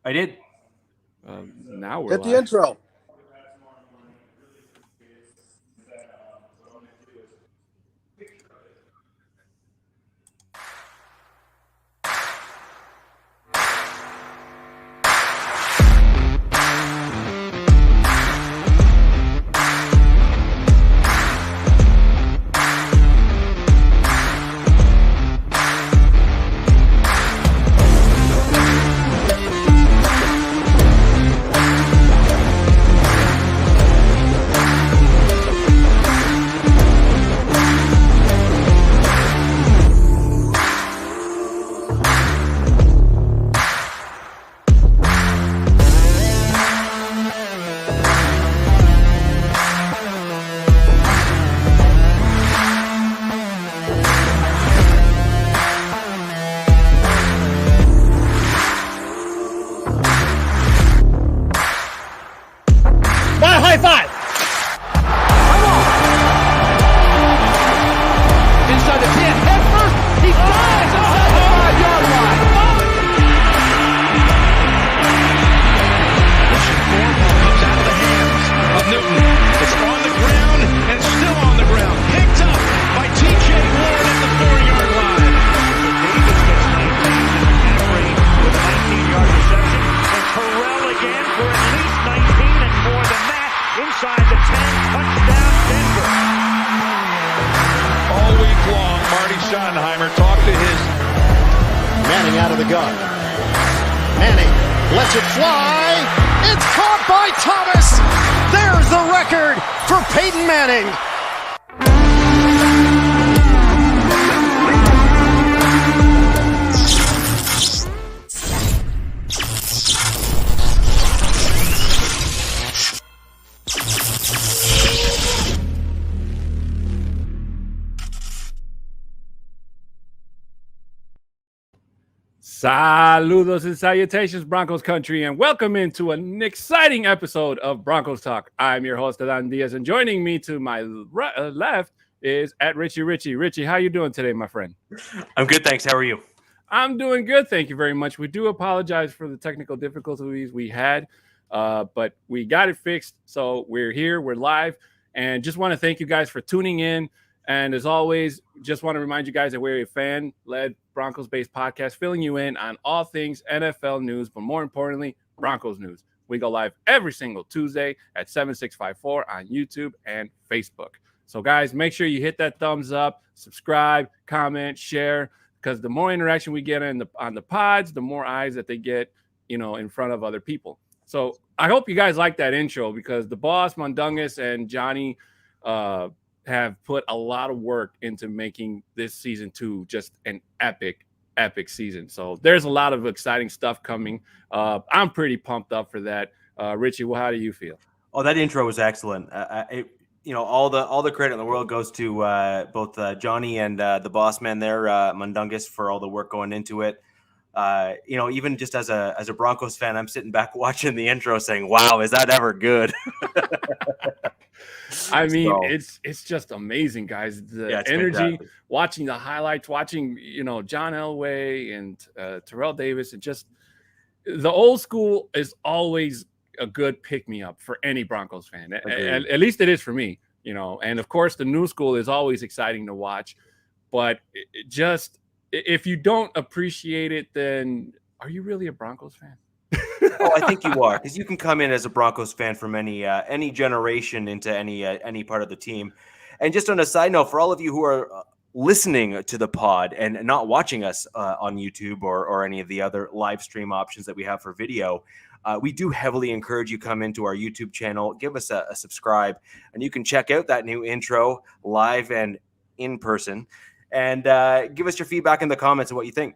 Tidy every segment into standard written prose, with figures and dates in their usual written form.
I did. Now we're Hit the live. intro. Saludos and salutations, Broncos country, and welcome into an exciting episode of Broncos Talk. I'm your host, Adan and joining me to my left is at Richie. Richie, how you doing today, my friend? I'm good, thanks. How are you? I'm doing good, thank you very much. We do apologize for the technical difficulties we had, but we got it fixed, so we're here, we're live, and just want to thank you guys for tuning in. And as always, just want to remind you guys that we're a fan-led Broncos-based podcast filling you in on all things NFL news, but more importantly, Broncos news. We go live every single Tuesday at 7654 on YouTube and Facebook. So, guys, make sure you hit that thumbs up, subscribe, comment, share, because the more interaction we get on the pods, the more eyes that they get, in front of other people. So I hope you guys like that intro because the boss, Mundungus, and Johnny have put a lot of work into making this season 2 just an epic season. So there's a lot of exciting stuff coming. I'm pretty pumped up for that. Richie, well, how do you feel? Oh, that intro was excellent. All the credit in the world goes to both Johnny and the boss man there, Mundungus, for all the work going into it. Even just as a Broncos fan, I'm sitting back watching the intro saying, wow, is that ever good? I mean, it's just amazing, guys. The energy, fantastic. Watching the highlights, watching, John Elway and Terrell Davis, and just the old school is always a good pick-me-up for any Broncos fan. At least it is for me, and of course the new school is always exciting to watch, but just if you don't appreciate it, then are you really a Broncos fan? Oh, I think you are, because you can come in as a Broncos fan from any generation into any part of the team. And just on a side note, for all of you who are listening to the pod and not watching us on YouTube or any of the other live stream options that we have for video, we do heavily encourage you come into our YouTube channel, give us a subscribe, and you can check out that new intro live and in person, and give us your feedback in the comments and what you think.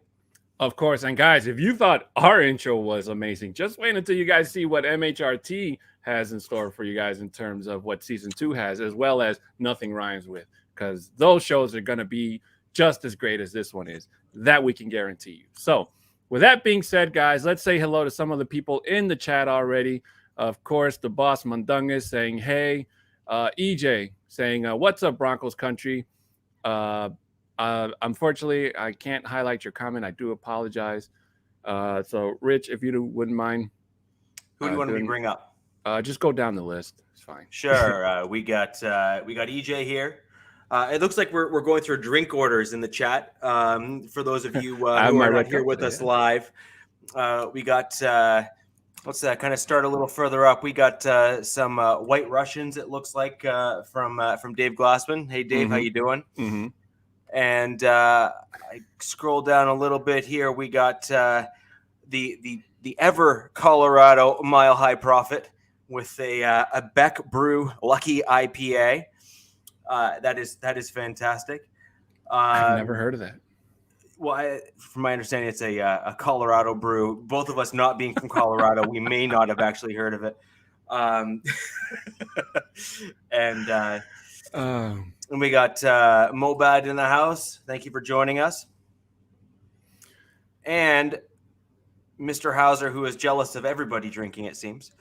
Of course. And guys, if you thought our intro was amazing, just wait until you guys see what MHRT has in store for you guys in terms of what season 2 has, as well as Nothing Rhymes With, because those shows are going to be just as great as this one is. That we can guarantee you. So with that being said, guys, let's say hello to some of the people in the chat already. Of course, the boss Mundungus saying, hey, EJ saying, what's up, Broncos country? Unfortunately, I can't highlight your comment. I do apologize. So, Rich, if you wouldn't mind, Who do you want me to bring up? Just go down the list. It's fine. Sure. We got EJ here. It looks like we're going through drink orders in the chat. For those of you who are not here with us live, we got let's kind of start a little further up. We got some White Russians. It looks like from Dave Glassman. Hey Dave, how you doing? Mm-hmm. And I scroll down a little bit here. We got the ever Colorado Mile High Prophet with a Beck Brew Lucky IPA. That is fantastic. I've never heard of that. Well, from my understanding, it's a Colorado brew. Both of us not being from Colorado, we may not have actually heard of it. And we got Mobad in the house. Thank you for joining us. And Mr. Hauser, who is jealous of everybody drinking, it seems.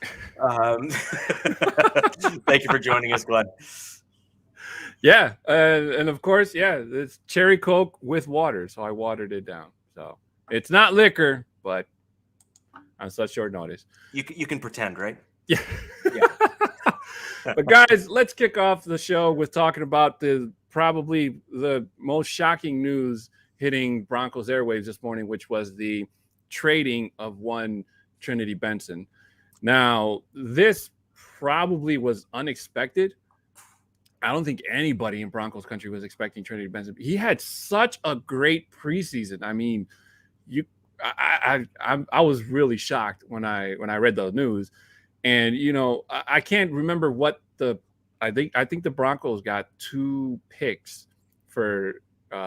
Thank you for joining us, Glenn. Yeah, and of course, it's cherry Coke with water, so I watered it down. So it's not liquor, but on such short notice. You can pretend, right? Yeah. But guys, let's kick off the show with talking about probably the most shocking news hitting Broncos airwaves this morning, which was the trading of one Trinity Benson. Now, this probably was unexpected. I don't think anybody in Broncos country was expecting Trinity Benson. He had such a great preseason. I mean, I was really shocked when I read the news, and I can't remember what I think the Broncos got 2 picks for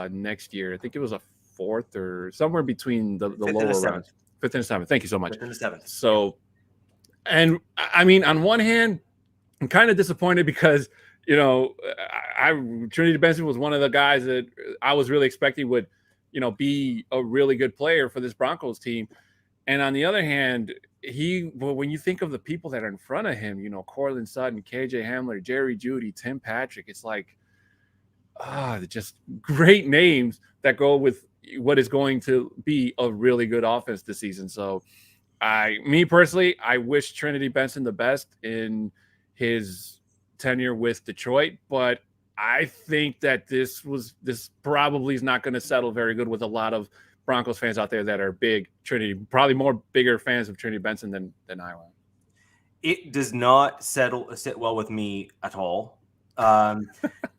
next year. I think it was a 4th or somewhere between the lower rounds, 5th and 7th. Thank you so much. 5th and 7th. So, and I mean, on one hand, I'm kind of disappointed because Trinity Benson was one of the guys that I was really expecting would, be a really good player for this Broncos team. And on the other hand, when you think of the people that are in front of him, Cortland Sutton, KJ Hamler, Jerry Jeudy, Tim Patrick, it's like, just great names that go with what is going to be a really good offense this season. So me personally, I wish Trinity Benson the best in his tenure with Detroit, but I think that this probably is not going to settle very good with a lot of Broncos fans out there that are big Trinity, probably bigger fans of Trinity Benson than I am. It does not sit well with me at all. I'm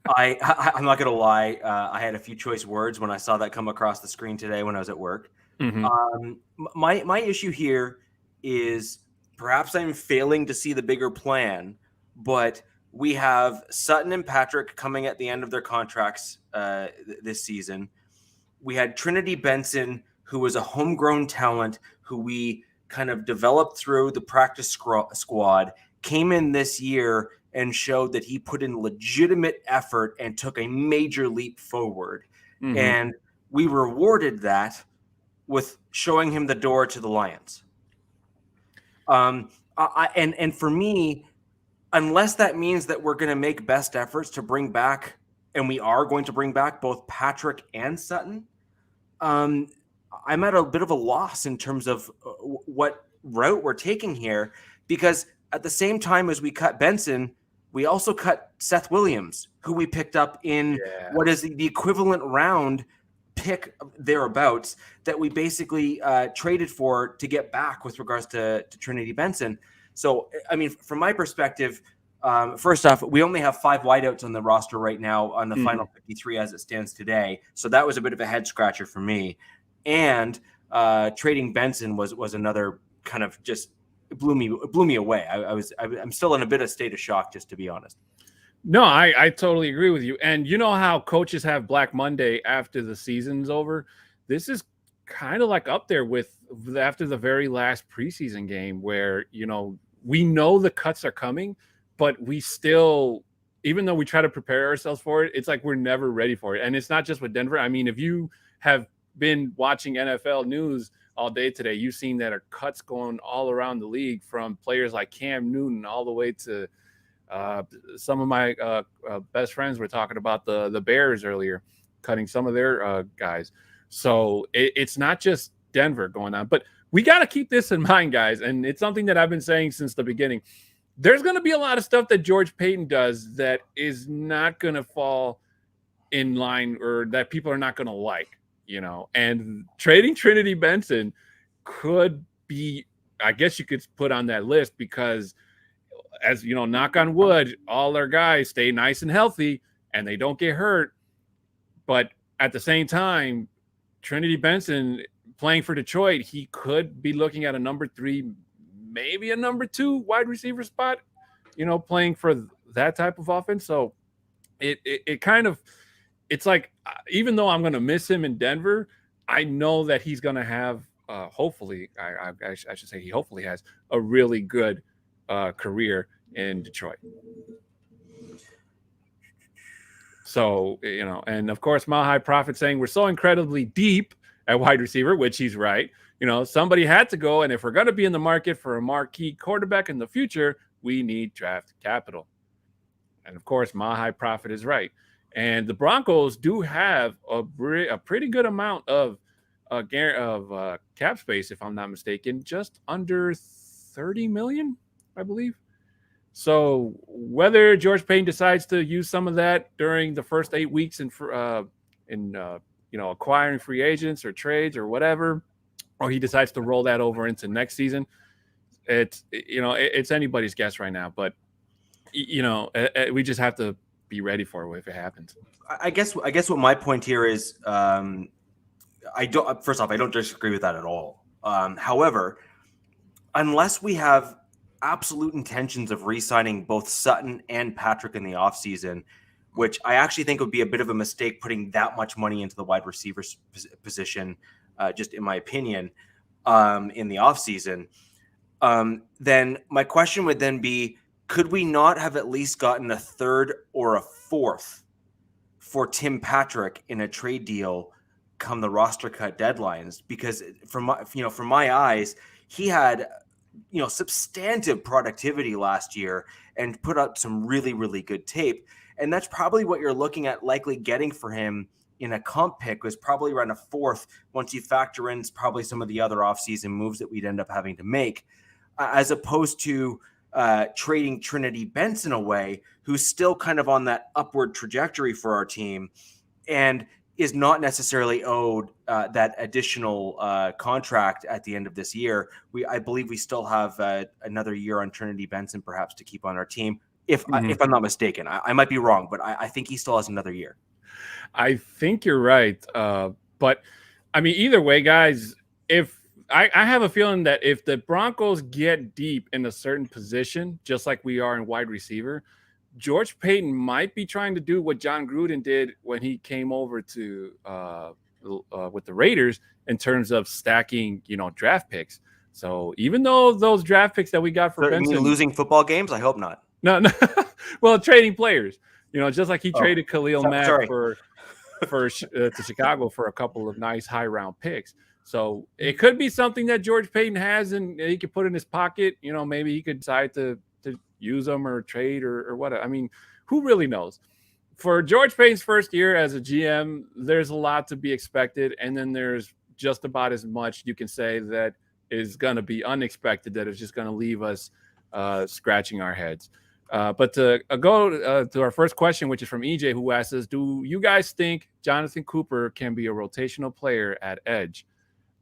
not going to lie. I had a few choice words when I saw that come across the screen today when I was at work. Mm-hmm. My issue here is perhaps I'm failing to see the bigger plan, but we have Sutton and Patrick coming at the end of their contracts this season. We had Trinity Benson, who was a homegrown talent who we kind of developed through the practice squad, came in this year and showed that he put in legitimate effort and took a major leap forward. Mm-hmm. And we rewarded that with showing him the door to the Lions. And for me, unless that means that we're going to make best efforts to bring back, and we are going to bring back both Patrick and Sutton, I'm at a bit of a loss in terms of what route we're taking here, because at the same time as we cut Benson, we also cut Seth Williams, who we picked up in what is the equivalent round pick thereabouts that we basically traded for to get back with regards to Trinity Benson. So, I mean, from my perspective, first off, we only have 5 wideouts on the roster right now on the final 53 as it stands today. So that was a bit of a head scratcher for me. And trading Benson was another kind of just blew me away. I'm still in a bit of state of shock, just to be honest. No, I totally agree with you. And you know how coaches have Black Monday after the season's over? This is kind of like up there with after the very last preseason game where, we know the cuts are coming, but we still, even though we try to prepare ourselves for it, it's like we're never ready for it. And it's not just with Denver. I mean, if you have been watching NFL news all day today, you've seen that are cuts going all around the league from players like Cam Newton all the way to some of my best friends were talking about the Bears earlier, cutting some of their guys. So it's not just Denver going on. But we got to keep this in mind, guys. And it's something that I've been saying since the beginning. There's going to be a lot of stuff that George Paton does that is not going to fall in line or that people are not going to like, and trading Trinity Benson could be, I guess you could put on that list because, as you know, knock on wood, all our guys stay nice and healthy and they don't get hurt. But at the same time, Trinity Benson playing for Detroit, he could be looking at a number 3, maybe a number 2 wide receiver spot, playing for that type of offense. So it kind of, it's like, even though I'm going to miss him in Denver, I know that he's going to have, hopefully, I should say he hopefully has a really good career in Detroit. So, and of course, Mile High Prophet saying we're so incredibly deep at wide receiver, which he's right. Somebody had to go. And if we're going to be in the market for a marquee quarterback in the future, we need draft capital. And of course, Mile High Prophet is right. And the Broncos do have a pretty good amount of cap space, if I'm not mistaken, just under $30 million, I believe. So whether George Paton decides to use some of that during the first 8 weeks in acquiring free agents or trades or whatever, or he decides to roll that over into next season, it's anybody's guess right now. But we just have to be ready for it if it happens. I guess what my point here is, I don't disagree with that at all. However, unless we have absolute intentions of re-signing both Sutton and Patrick in the offseason, which I actually think would be a bit of a mistake putting that much money into the wide receiver position, just in my opinion, in the offseason, then my question would then be, could we not have at least gotten a third or a fourth for Tim Patrick in a trade deal come the roster cut deadlines? Because from my eyes, he had substantive productivity last year and put up some really, really good tape. And that's probably what you're looking at likely getting for him in a comp pick, was probably around a fourth once you factor in probably some of the other offseason moves that we'd end up having to make, as opposed to trading Trinity Benson away, who's still kind of on that upward trajectory for our team and is not necessarily owed that additional contract at the end of this year. I believe we still have another year on Trinity Benson perhaps to keep on our team. If I'm not mistaken, I might be wrong, but I think he still has another year. I think you're right. But I mean, either way, guys, if I have a feeling that if the Broncos get deep in a certain position, just like we are in wide receiver, George Paton might be trying to do what John Gruden did when he came over to with the Raiders in terms of stacking, draft picks. So even though those draft picks that we got for Benson, losing football games, I hope not. No. Well, trading players, just like he traded Khalil Mack to Chicago for a couple of nice high round picks. So it could be something that George Paton has and he could put in his pocket. Maybe he could decide to use them or trade or whatever. I mean, who really knows? For George Paton's first year as a GM, there's a lot to be expected. And then there's just about as much you can say that is going to be unexpected, that is just going to leave us scratching our heads. But to go to our first question, which is from EJ, who asks us, do you guys think Jonathan Cooper can be a rotational player at edge?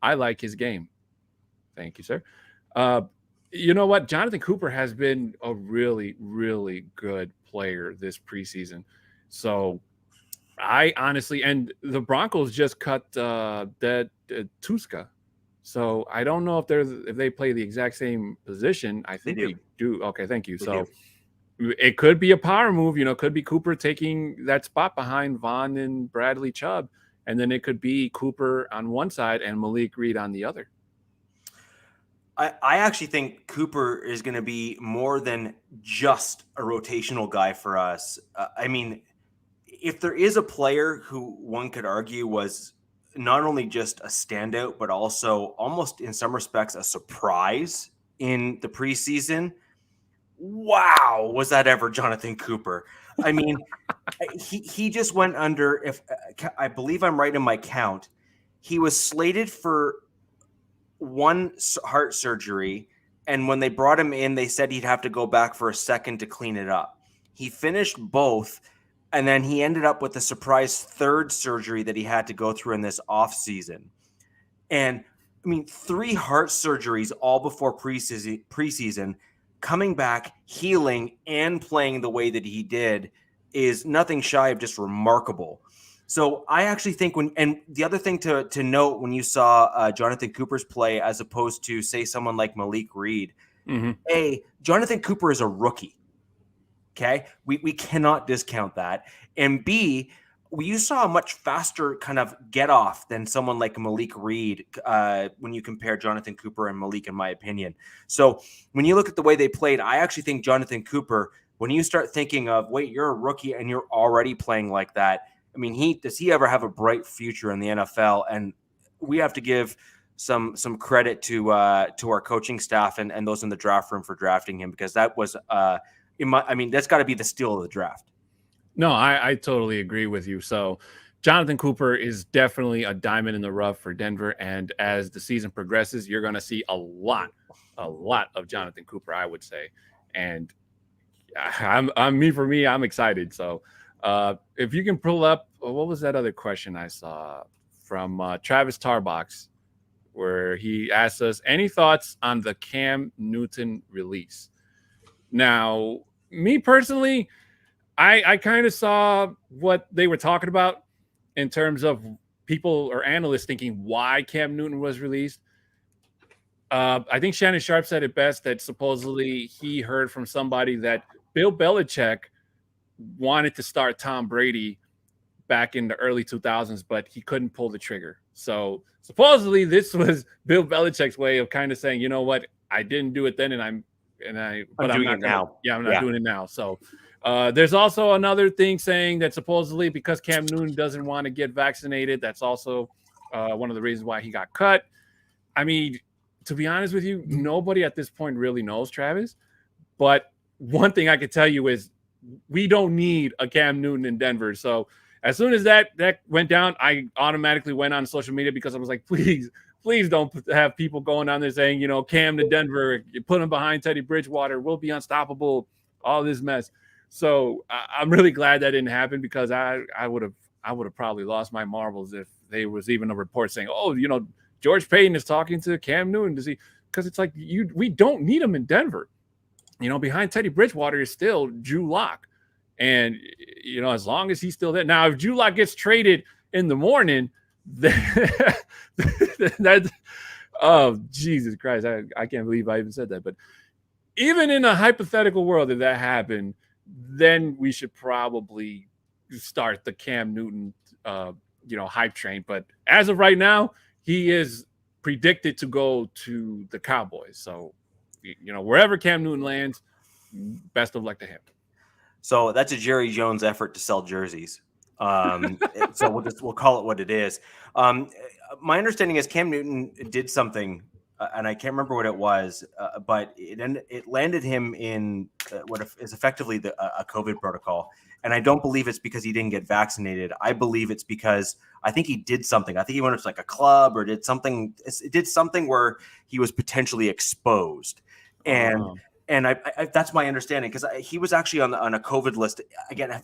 I like his game. Thank you, sir. You know what? Jonathan Cooper has been a really, really good player this preseason. So I honestly, and the Broncos just cut Tuska. So I don't know if they play the exact same position. I think they do. Okay, thank you. So it could be a power move. Could be Cooper taking that spot behind Vaughn and Bradley Chubb. And then it could be Cooper on one side and Malik Reed on the other. I actually think Cooper is going to be more than just a rotational guy for us. I mean, if there is a player who one could argue was not only just a standout, but also almost in some respects a surprise in the preseason, wow, was that ever Jonathan Cooper? I mean, he just went under, if I believe I'm right in my count, he was slated for one heart surgery, and when they brought him in, they said he'd have to go back for a second to clean it up. He finished both, and then he ended up with a surprise third surgery that he had to go through in this off season. And I mean, 3 heart surgeries all before preseason, coming back, healing, and playing the way that he did is nothing shy of just remarkable. So I actually think and the other thing to note when you saw Jonathan Cooper's play as opposed to, say, someone like Malik Reed, A, Jonathan Cooper is a rookie. Okay, we cannot discount that. And B, you saw a much faster kind of get off than someone like Malik Reed when you compare Jonathan Cooper and Malik, in my opinion. So when you look at the way they played, I actually think Jonathan Cooper, when you start thinking of, wait, you're a rookie and you're already playing like that, I mean, does he ever have a bright future in the NFL? And we have to give some credit to our coaching staff and those in the draft room for drafting him, because that was that's got to be the steal of the draft. No, I totally agree with you. So Jonathan Cooper is definitely a diamond in the rough for Denver. And as the season progresses, you're going to see a lot of Jonathan Cooper, I would say. And I'm excited. So if you can pull up, what was that other question I saw from Travis Tarbox, where he asked us, any thoughts on the Cam Newton release? Now, me personally, I kind of saw what they were talking about in terms of people or analysts thinking why Cam Newton was released. I think Shannon Sharp said it best, that supposedly he heard from somebody that Bill Belichick wanted to start Tom Brady back in the early 2000s, but he couldn't pull the trigger. So supposedly this was Bill Belichick's way of kind of saying, you know what, I didn't do it then, I'm doing it now. Yeah, I'm not doing it now. So there's also another thing saying that supposedly because Cam Newton doesn't want to get vaccinated, that's also one of the reasons why he got cut. I mean, to be honest with you, nobody at this point really knows, Travis. But one thing I could tell you is we don't need a Cam Newton in Denver. So as soon as that went down, I automatically went on social media because I was like, please don't have people going on there saying, Cam to Denver, you put him behind Teddy Bridgewater, we'll be unstoppable, all this mess. So I'm really glad that didn't happen, because I would have probably lost my marbles if there was even a report saying, George Payton is talking to Cam Newton to see, because it's like we don't need him in Denver. Behind Teddy Bridgewater is still Drew Lock. And, as long as he's still there. Now, if Drew Lock gets traded in the morning, that's, oh, Jesus Christ. I can't believe I even said that. But even in a hypothetical world, if that happened, then we should probably start the Cam Newton, hype train. But as of right now, he is predicted to go to the Cowboys. So, wherever Cam Newton lands, best of luck to him. So that's a Jerry Jones effort to sell jerseys. So we'll call it what it is. My understanding is Cam Newton did something, and I can't remember what it was, but it landed him in what is effectively a COVID protocol. And I don't believe it's because he didn't get vaccinated. I believe it's because I think he did something. I think he went to like a club or did something. It did something where he was potentially exposed, and. And I that's my understanding, because he was actually on a COVID list. Again,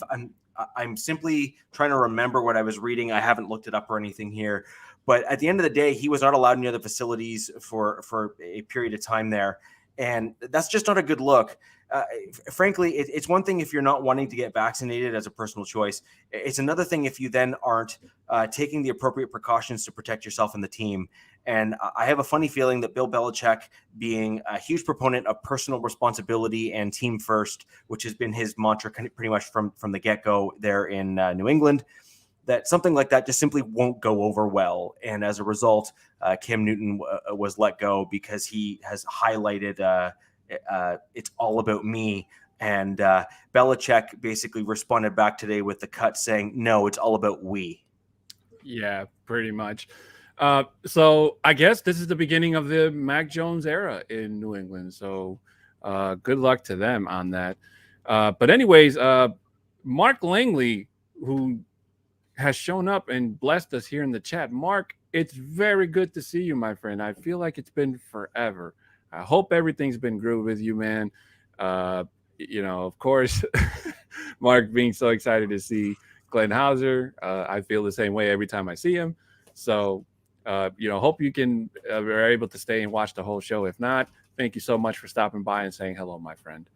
I'm simply trying to remember what I was reading. I haven't looked it up or anything here. But at the end of the day, he was not allowed near the facilities for a period of time there. And that's just not a good look. Frankly, it's one thing if you're not wanting to get vaccinated as a personal choice. It's another thing if you then aren't taking the appropriate precautions to protect yourself and the team. And I have a funny feeling that Bill Belichick, being a huge proponent of personal responsibility and team first, which has been his mantra pretty much from the get-go there in New England, that something like that just simply won't go over well. And as a result, Cam Newton was let go because he has highlighted it's all about me. And Belichick basically responded back today with the cut saying, no, it's all about we. Yeah, pretty much. So I guess this is the beginning of the Mac Jones era in New England. So good luck to them on that. But anyways, Mark Langley, who has shown up and blessed us here in the chat. Mark, It's very good to see you, my friend. I feel like it's been forever. I hope everything's been good with you, man. Of course, Mark being so excited to see Glenn Hauser. I feel the same way every time I see him. So, hope you are able to stay and watch the whole show. If not, thank you so much for stopping by and saying hello, my friend.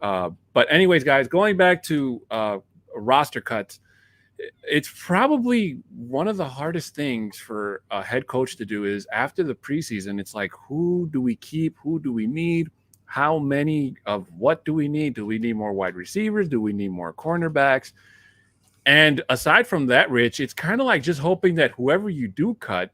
But anyways, guys, going back to roster cuts, it's probably one of the hardest things for a head coach to do is after the preseason, it's like, who do we keep? Who do we need? How many of what do we need? Do we need more wide receivers? Do we need more cornerbacks? And aside from that, Rich, it's kind of like just hoping that whoever you do cut,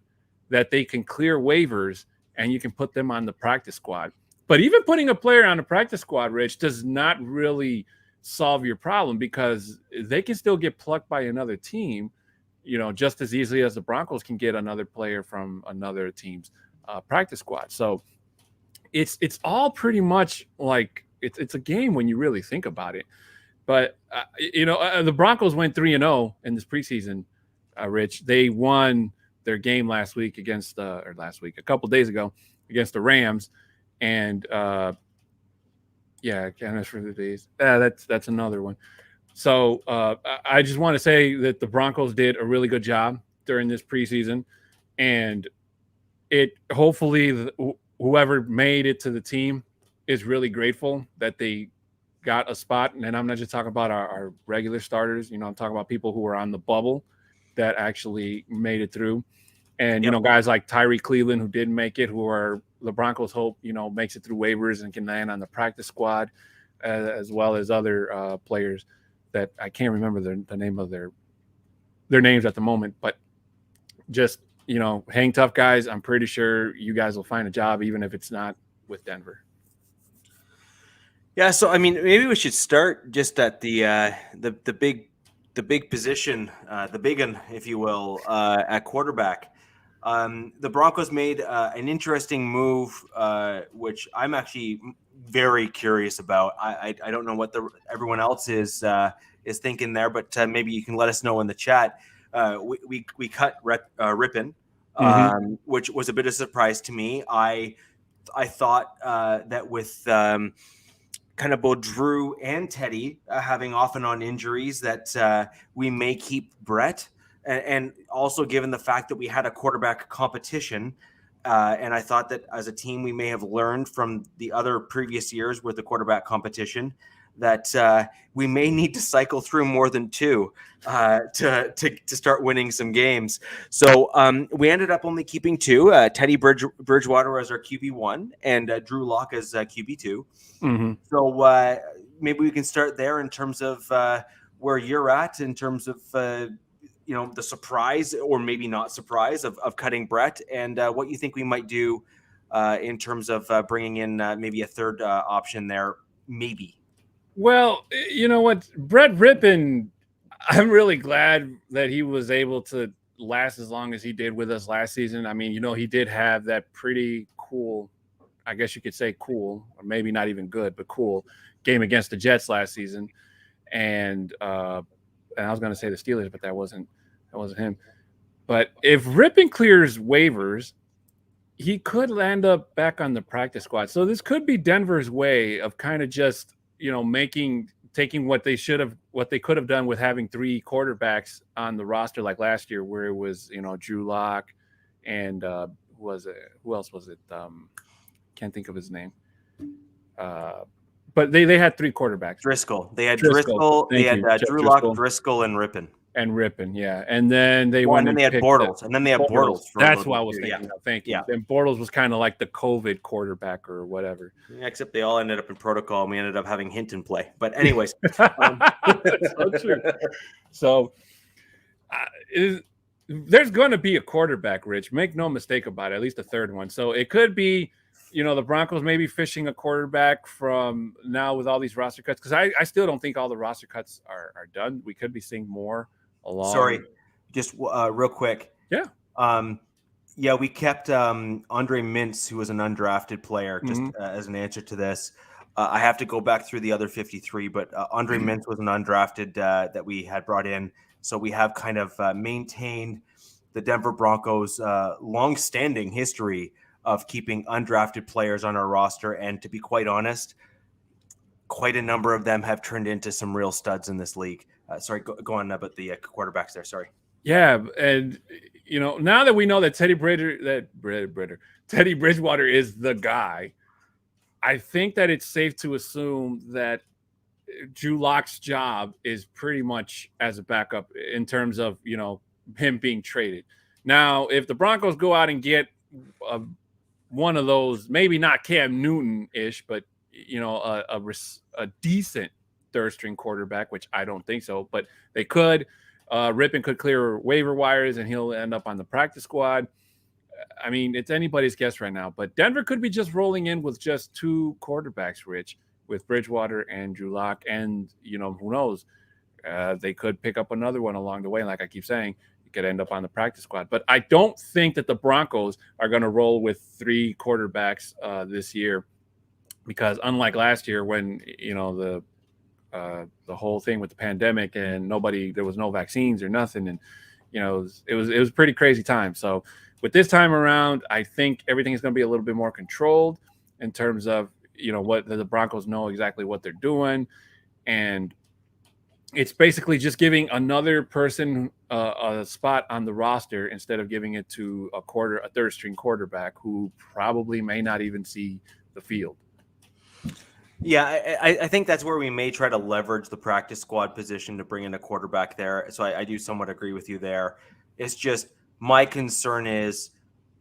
that they can clear waivers and you can put them on the practice squad. But even putting a player on the practice squad, Rich, does not really solve your problem because they can still get plucked by another team, just as easily as the Broncos can get another player from another team's practice squad. So it's all pretty much like it's a game when you really think about it. But the Broncos went 3-0 in this preseason. Rich, they won their game a couple of days ago against the Rams, and canvas for the days. That's another one. So I just want to say that the Broncos did a really good job during this preseason, and hopefully whoever made it to the team is really grateful that they got a spot. And I'm not just talking about our regular starters. I'm talking about people who are on the bubble that actually made it through. And, guys like Tyree Cleveland, who didn't make it, who are the Broncos hope, makes it through waivers and can land on the practice squad, as well as other players that I can't remember the name of their names at the moment. But just, hang tough, guys. I'm pretty sure you guys will find a job, even if it's not with Denver. Yeah, so I mean, maybe we should start just at the big position, the big one, if you will, at quarterback. The Broncos made an interesting move, which I'm actually very curious about. I don't know what everyone else is thinking there, but maybe you can let us know in the chat. We cut Rippon, which was a bit of a surprise to me. I thought that with kind of both Drew and Teddy having off and on injuries that we may keep Brett. And also given the fact that we had a quarterback competition, and I thought that as a team, we may have learned from the other previous years with the quarterback competition that we may need to cycle through more than two to start winning some games. So we ended up only keeping two, Teddy Bridgewater as our QB1 and Drew Lock as QB2. Mm-hmm. So maybe we can start there in terms of where you're at in terms of the surprise or maybe not surprise of cutting Brett and what you think we might do in terms of bringing in maybe a third option there, maybe. Well, you know what? Brett Rippon, I'm really glad that he was able to last as long as he did with us last season. I mean, he did have that pretty cool, I guess you could say cool, or maybe not even good, but cool game against the Jets last season. And I was going to say the Steelers, but that wasn't him. But if Rippon clears waivers, he could land up back on the practice squad. So this could be Denver's way of kind of just, taking what they could have done with having three quarterbacks on the roster like last year, where it was, Drew Lock and who else was it? Can't think of his name. But they had three quarterbacks. Driscoll. They had Driscoll. They had Drew Lock, Driscoll, and Rippon. And Rippon, yeah. And then they had Bortles. And then they had Bortles. That's what I was thinking. Yeah. Thank you. Yeah. Then Bortles was kind of like the COVID quarterback or whatever. Yeah, except they all ended up in protocol, and we ended up having Hinton play. But anyways. So true. So there's going to be a quarterback, Rich. Make no mistake about it, at least a third one. So it could be, the Broncos maybe fishing a quarterback from now with all these roster cuts. Because I still don't think all the roster cuts are done. We could be seeing more along. Sorry, just real quick. Yeah. We kept Andre Mintz, who was an undrafted player, just as an answer to this. I have to go back through the other 53, but Andre Mintz was an undrafted that we had brought in. So we have kind of maintained the Denver Broncos' long-standing history of keeping undrafted players on our roster. And to be quite honest, quite a number of them have turned into some real studs in this league. Sorry, go on about the quarterbacks there. Sorry. Yeah, and now that we know that Teddy Bridgewater is the guy, I think that it's safe to assume that Drew Lock's job is pretty much as a backup in terms of him being traded. Now, if the Broncos go out and get one of those, maybe not Cam Newton-ish, but a decent third string quarterback, which I don't think so, but they could. Rippon could clear waiver wires and he'll end up on the practice squad. I mean, it's anybody's guess right now, but Denver could be just rolling in with just two quarterbacks, Rich, with Bridgewater and Drew Lock. And, who knows? They could pick up another one along the way. Like I keep saying, you could end up on the practice squad. But I don't think that the Broncos are going to roll with three quarterbacks this year, because unlike last year when, the whole thing with the pandemic and there was no vaccines or nothing. And, it was pretty crazy time. So with this time around, I think everything is going to be a little bit more controlled in terms of, what the Broncos know exactly what they're doing. And it's basically just giving another person a spot on the roster instead of giving it to a third string quarterback who probably may not even see the field. Yeah, I think that's where we may try to leverage the practice squad position to bring in a quarterback there. So I do somewhat agree with you there. It's just my concern is,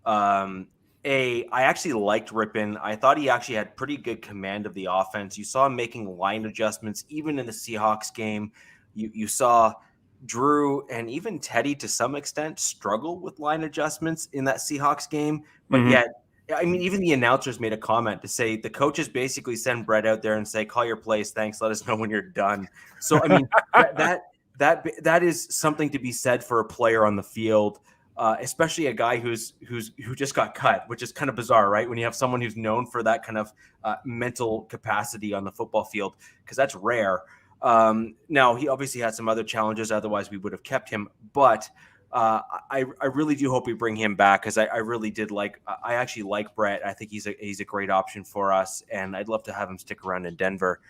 I actually liked Rippon. I thought he actually had pretty good command of the offense. You saw him making line adjustments, even in the Seahawks game. You saw Drew and even Teddy to some extent struggle with line adjustments in that Seahawks game, but yet, I mean, even the announcers made a comment to say the coaches basically send Brett out there and say, "Call your plays, thanks. Let us know when you're done." So, I mean, that is something to be said for a player on the field, especially a guy who just got cut, which is kind of bizarre, right? When you have someone who's known for that kind of mental capacity on the football field, because that's rare. Now, he obviously had some other challenges, otherwise we would have kept him, but I really do hope we bring him back, because I really did I actually like Brett. I think he's a great option for us, and I'd love to have him stick around in Denver.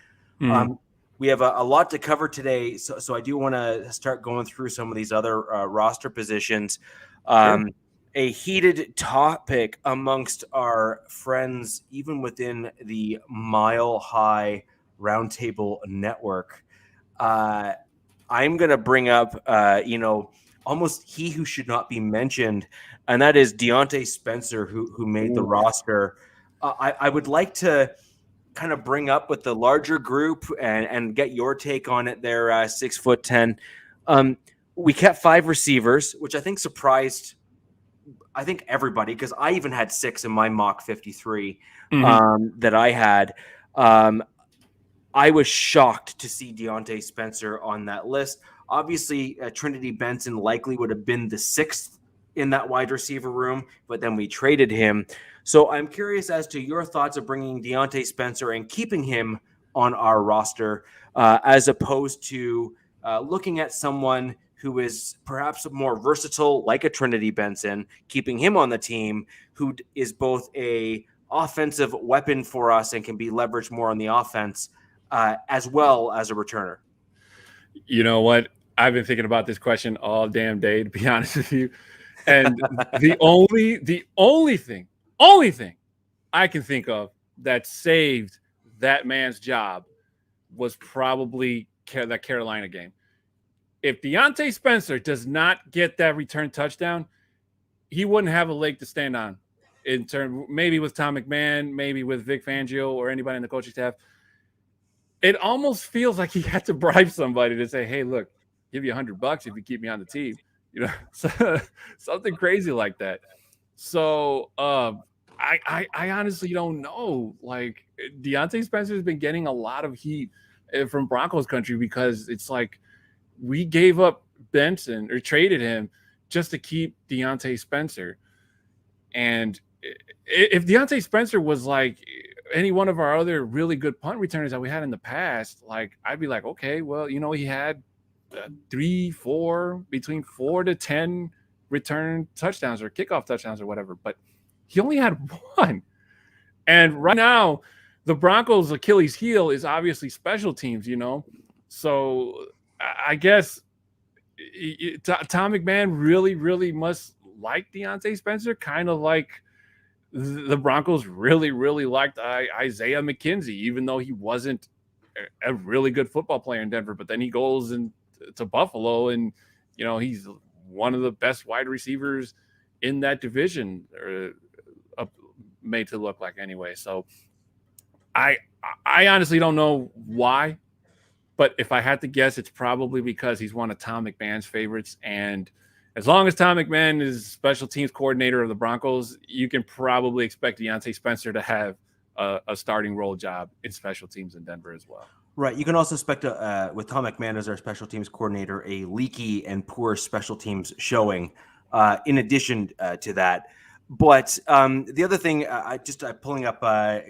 We have a lot to cover today, so I do want to start going through some of these other roster positions. Sure. A heated topic amongst our friends, even within the Mile High Roundtable Network. I'm going to bring up, almost he who should not be mentioned, and that is Deonte Spencer, who made the roster. I would like to kind of bring up with the larger group and get your take on it there, 6'10". We kept 5 receivers, which I think surprised, everybody, because I even had 6 in my mock 53 that I had. I was shocked to see Deonte Spencer on that list. Obviously, Trinity Benson likely would have been the 6th in that wide receiver room, but then we traded him. So I'm curious as to your thoughts of bringing Deonte Spencer and keeping him on our roster, as opposed to looking at someone who is perhaps more versatile, like a Trinity Benson, keeping him on the team, who is both a offensive weapon for us and can be leveraged more on the offense, as well as a returner. You know what? I've been thinking about this question all damn day, to be honest with you. And the only thing I can think of that saved that man's job was probably that Carolina game. If Deonte Spencer does not get that return touchdown, he wouldn't have a leg to stand on. In terms, maybe with Tom McMahon, maybe with Vic Fangio or anybody in the coaching staff. It almost feels like he had to bribe somebody to say, "Hey, look, give you $100 if you keep me on the team," something crazy like that. So I honestly don't know. Like, Deonte Spencer has been getting a lot of heat from Broncos country, because it's like we gave up Benson or traded him just to keep Deonte Spencer. And if Deonte Spencer was like any one of our other really good punt returners that we had in the past, like, I'd be like, okay, well, he had between 4 to 10 return touchdowns or kickoff touchdowns or whatever, but he only had one. And right now, the Broncos' Achilles heel is obviously special teams, So I guess Tom McMahon really, really must like Deonte Spencer, kind of like the Broncos really, really liked Isaiah McKenzie, even though he wasn't a really good football player in Denver. But then he goes to Buffalo, and he's one of the best wide receivers in that division, made to look like anyway. So I honestly don't know why, but if I had to guess, it's probably because he's one of Tom McMahon's favorites. And as long as Tom McMahon is special teams coordinator of the Broncos, you can probably expect Deonte Spencer to have a starting role job in special teams in Denver as well. Right. You can also expect, with Tom McMahon as our special teams coordinator, a leaky and poor special teams showing in addition to that. But the other thing, pulling up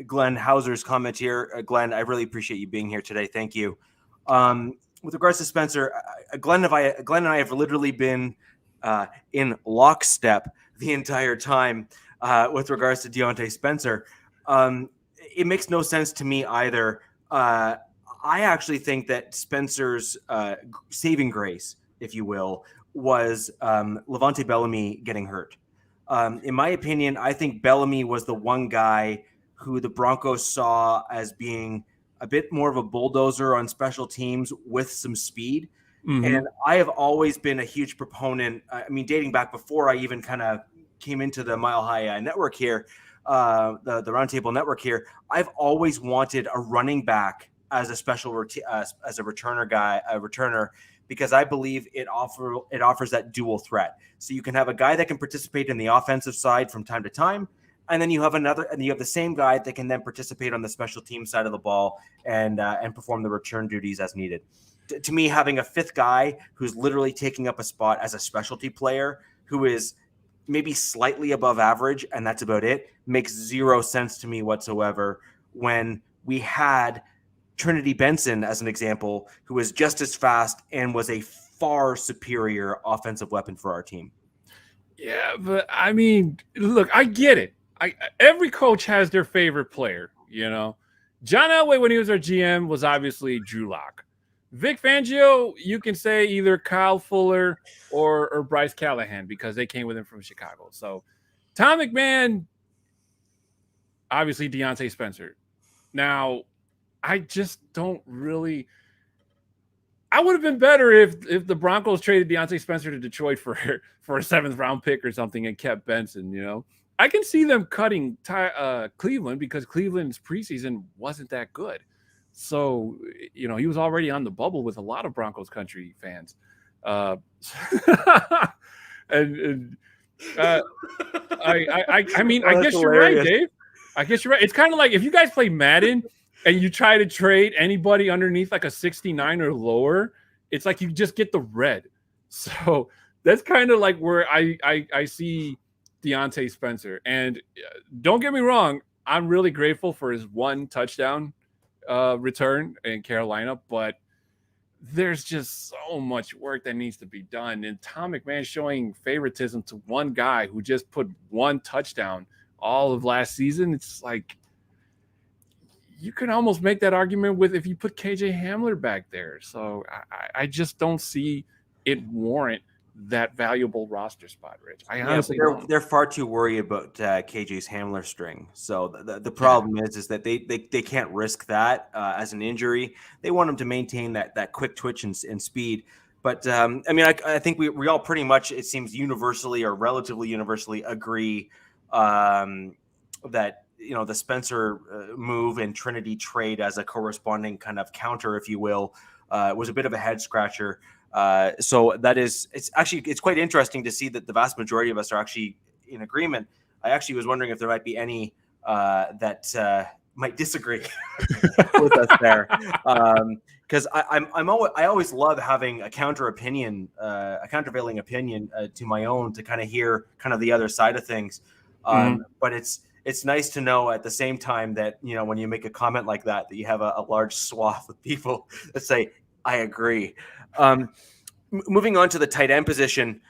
Glenn Hauser's comment here. Glenn, I really appreciate you being here today. Thank you. With regards to Spencer, Glenn and I have literally been in lockstep the entire time with regards to Deonte Spencer. It makes no sense to me either. I actually think that Spencer's saving grace, if you will, was Levante Bellamy getting hurt. In my opinion, I think Bellamy was the one guy who the Broncos saw as being a bit more of a bulldozer on special teams with some speed. Mm-hmm. And I have always been a huge proponent. I mean, dating back before I even kind of came into the Mile High Network here, the Roundtable Network here, I've always wanted a running back as a as a returner, because I believe it offers that dual threat. So you can have a guy that can participate in the offensive side from time to time, and then you have the same guy that can then participate on the special team side of the ball and perform the return duties as needed. To me, having a fifth guy who's literally taking up a spot as a specialty player who is maybe slightly above average, and that's about it, makes zero sense to me whatsoever when we had Trinity Benson, as an example, who was just as fast and was a far superior offensive weapon for our team. Yeah, but I mean, look, I get it. Every coach has their favorite player, John Elway, when he was our GM, was obviously Drew Lock. Vic Fangio, you can say either Kyle Fuller or Bryce Callahan because they came with him from Chicago. So Tom McMahon, obviously Deonte Spencer. Now, I just don't really – I would have been better if the Broncos traded Deonte Spencer to Detroit for a seventh-round pick or something and kept Benson, I can see them cutting Cleveland because Cleveland's preseason wasn't that good. So, he was already on the bubble with a lot of Broncos country fans. I mean, I guess you're right, Dave. I guess you're right. It's kind of like if you guys play Madden and you try to trade anybody underneath like a 69 or lower, it's like you just get the red. So that's kind of like where I see Deonte Spencer. And don't get me wrong, I'm really grateful for his one touchdown return in Carolina, but there's just so much work that needs to be done. And Tom McMahon showing favoritism to one guy who just put one touchdown all of last season. It's like you can almost make that argument with if you put KJ Hamler back there. So I just don't see it warrant that valuable roster spot, Rich. I honestly they're far too worried about KJ's Hamler string. So the problem is that they can't risk that as an injury. They want him to maintain that quick twitch and speed. But I think we all pretty much, it seems universally or relatively universally agree that the Spencer move and Trinity trade as a corresponding kind of counter, if you will, was a bit of a head scratcher. So it's quite interesting to see that the vast majority of us are actually in agreement. I actually was wondering if there might be any that might disagree with us there, because I always love having a countervailing opinion to my own to kind of hear kind of the other side of things. But it's nice to know at the same time that when you make a comment like that you have a large swath of people that say I agree. Moving on to the tight end position,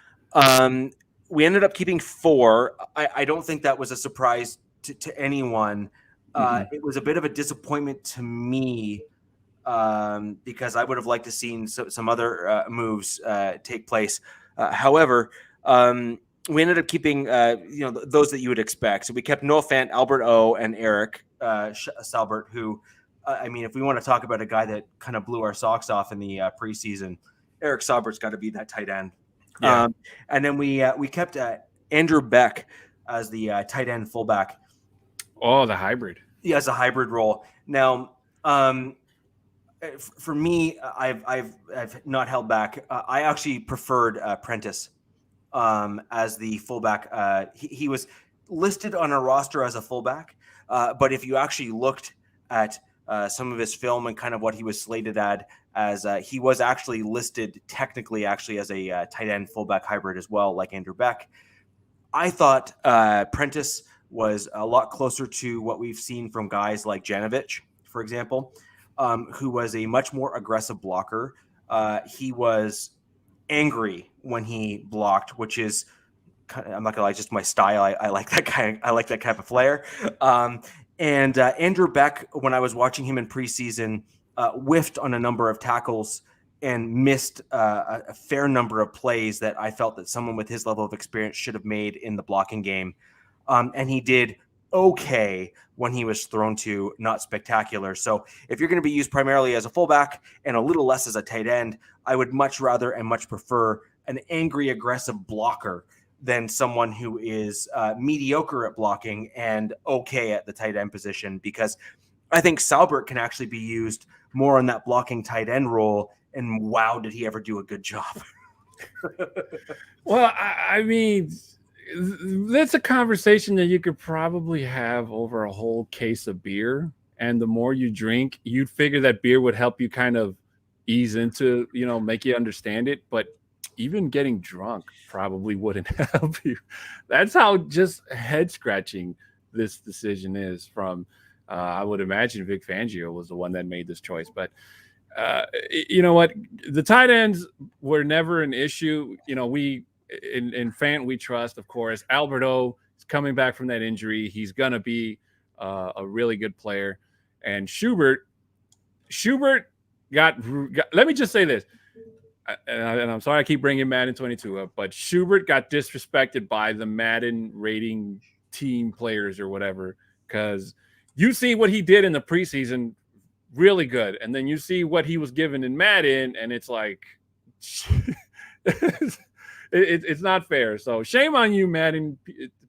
we ended up keeping 4. I don't think that was a surprise to anyone. It was a bit of a disappointment to me because I would have liked to seen some other moves take place. However, we ended up keeping those that you would expect. So we kept Noah Fant, Albert O, and Eric Salbert, who I mean, if we want to talk about a guy that kind of blew our socks off in the preseason, Eric Salbert's got to be that tight end. Yeah. And then we kept Andrew Beck as the tight end fullback. Oh, the hybrid. Yeah, as a hybrid role. Now, for me, I've not held back. I actually preferred Prentice as the fullback. He was listed on a roster as a fullback, but if you actually looked at some of his film and kind of what he was slated at, as he was actually listed technically actually as a tight end fullback hybrid as well, like Andrew Beck. I thought Prentice was a lot closer to what we've seen from guys like Janovich, for example, who was a much more aggressive blocker. He was angry when he blocked, which is, I'm not gonna lie, just my style. I like that kind. I like that type of flair. And Andrew Beck, when I was watching him in preseason, whiffed on a number of tackles and missed a fair number of plays that I felt that someone with his level of experience should have made in the blocking game. And he did okay when he was thrown to, not spectacular. So if you're going to be used primarily as a fullback and a little less as a tight end, I would much rather and much prefer an angry, aggressive blocker than someone who is mediocre at blocking and okay at the tight end position, because I think Salbert can actually be used more on that blocking tight end role. And wow, did he ever do a good job? Well, I mean, that's a conversation that you could probably have over a whole case of beer. And the more you drink, you'd figure that beer would help you kind of ease into, make you understand it. But even getting drunk probably wouldn't help you. That's how just head scratching this decision is from, I would imagine Vic Fangio was the one that made this choice. But you know what? The tight ends were never an issue. We in Fant we trust, of course. Alberto is coming back from that injury. He's going to be a really good player. And Schubert got let me just say this. And I'm sorry I keep bringing Madden 22 up, but Schubert got disrespected by the Madden rating team players or whatever, because you see what he did in the preseason, really good. And then you see what he was given in Madden, and it's like, it's not fair. So shame on you, Madden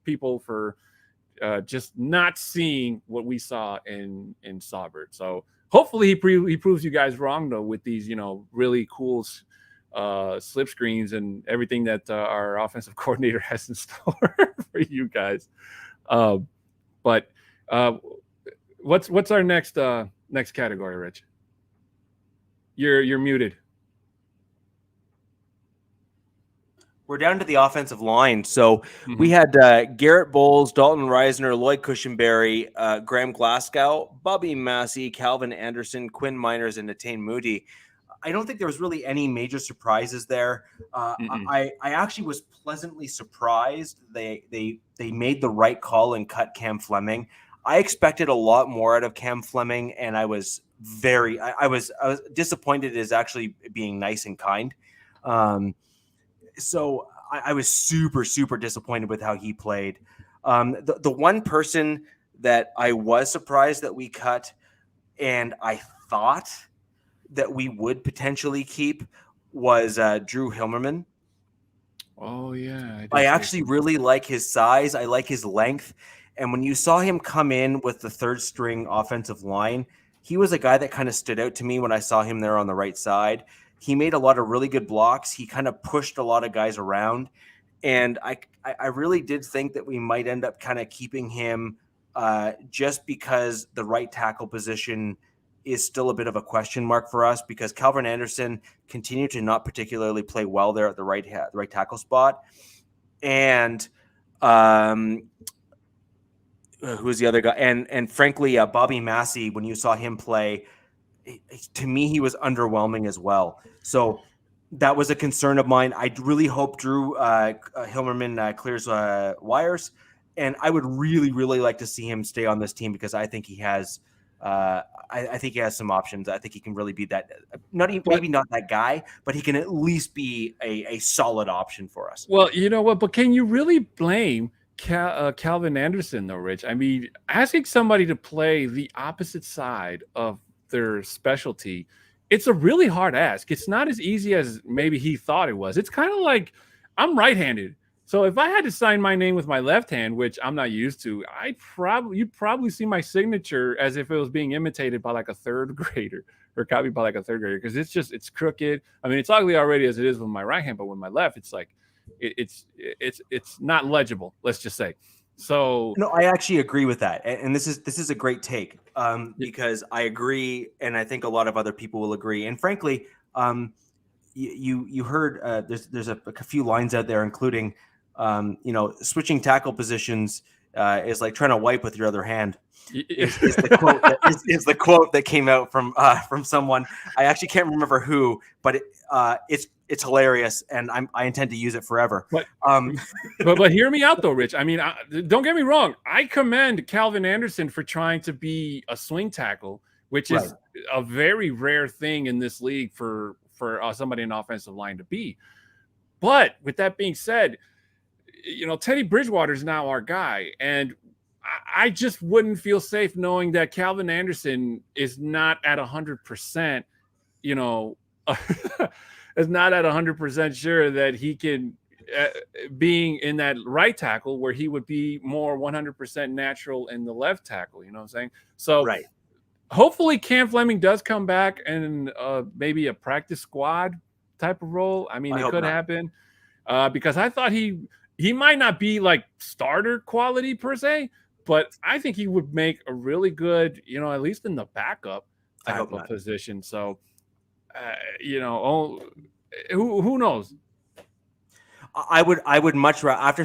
people, for just not seeing what we saw in Saubert. So hopefully he proves you guys wrong, though, with these, really cool slip screens and everything that our offensive coordinator has in store for you guys. But what's our next category, Rich? You're muted. We're down to the offensive line. So we had Garrett Bowles, Dalton Reisner, Lloyd Cushenberry, Graham Glasgow, Bobby Massey, Calvin Anderson, Quinn Miners, and Natane Moody. I don't think there was really any major surprises there. I actually was pleasantly surprised they made the right call and cut Cam Fleming. I expected a lot more out of Cam Fleming, and I was I was disappointed as actually being nice and kind. So I was super, super disappointed with how he played. The one person that I was surprised that we cut, and I thought that we would potentially keep, was Drew Hillmerman. Oh, yeah. I actually really like his size. I like his length. And when you saw him come in with the third string offensive line, he was a guy that kind of stood out to me when I saw him there on the right side. He made a lot of really good blocks. He kind of pushed a lot of guys around. And I really did think that we might end up kind of keeping him just because the right tackle position is still a bit of a question mark for us, because Calvin Anderson continued to not particularly play well there at the right tackle spot. And who's the other guy? And frankly, Bobby Massey, when you saw him play, to me, he was underwhelming as well. So That was a concern of mine. I really hope Drew Hillmerman clears wires, and I would really, really like to see him stay on this team because I think he has. I think he has some options. I think he can really be that. Maybe not that guy, but he can at least be a solid option for us. Well, you know what? But can you really blame Calvin Anderson, though, Rich? I mean, asking somebody to play the opposite side of their specialty, it's a really hard ask. It's not as easy as maybe he thought it was. It's kind of like I'm right-handed. So if I had to sign my name with my left hand, which I'm not used to, you'd probably see my signature as if it was being imitated by like a third grader or copied by like a third grader because it's crooked. I mean, it's ugly already as it is with my right hand, but with my left, it's like it's not legible. Let's just say. So no, I actually agree with that, and this is a great take because I agree, and I think a lot of other people will agree. And frankly, you heard there's a few lines out there, including switching tackle positions is like trying to wipe with your other hand. Is the quote that came out from someone. I actually can't remember who, but it's hilarious, and I intend to use it forever. But hear me out though, Rich. I mean, don't get me wrong. I commend Calvin Anderson for trying to be a swing tackle, which is a very rare thing in this league for somebody in offensive line to be. But with that being said, Teddy Bridgewater is now our guy, and I just wouldn't feel safe knowing that Calvin Anderson is not at 100%, is not at 100% sure that he can being in that right tackle where he would be more 100% natural in the left tackle. You know what I'm saying? So hopefully Cam Fleming does come back and maybe a practice squad type of role. I mean, it could happen because I thought he might not be like starter quality per se, but I think he would make a really good, at least in the backup type of position. So, who knows? I would much rather after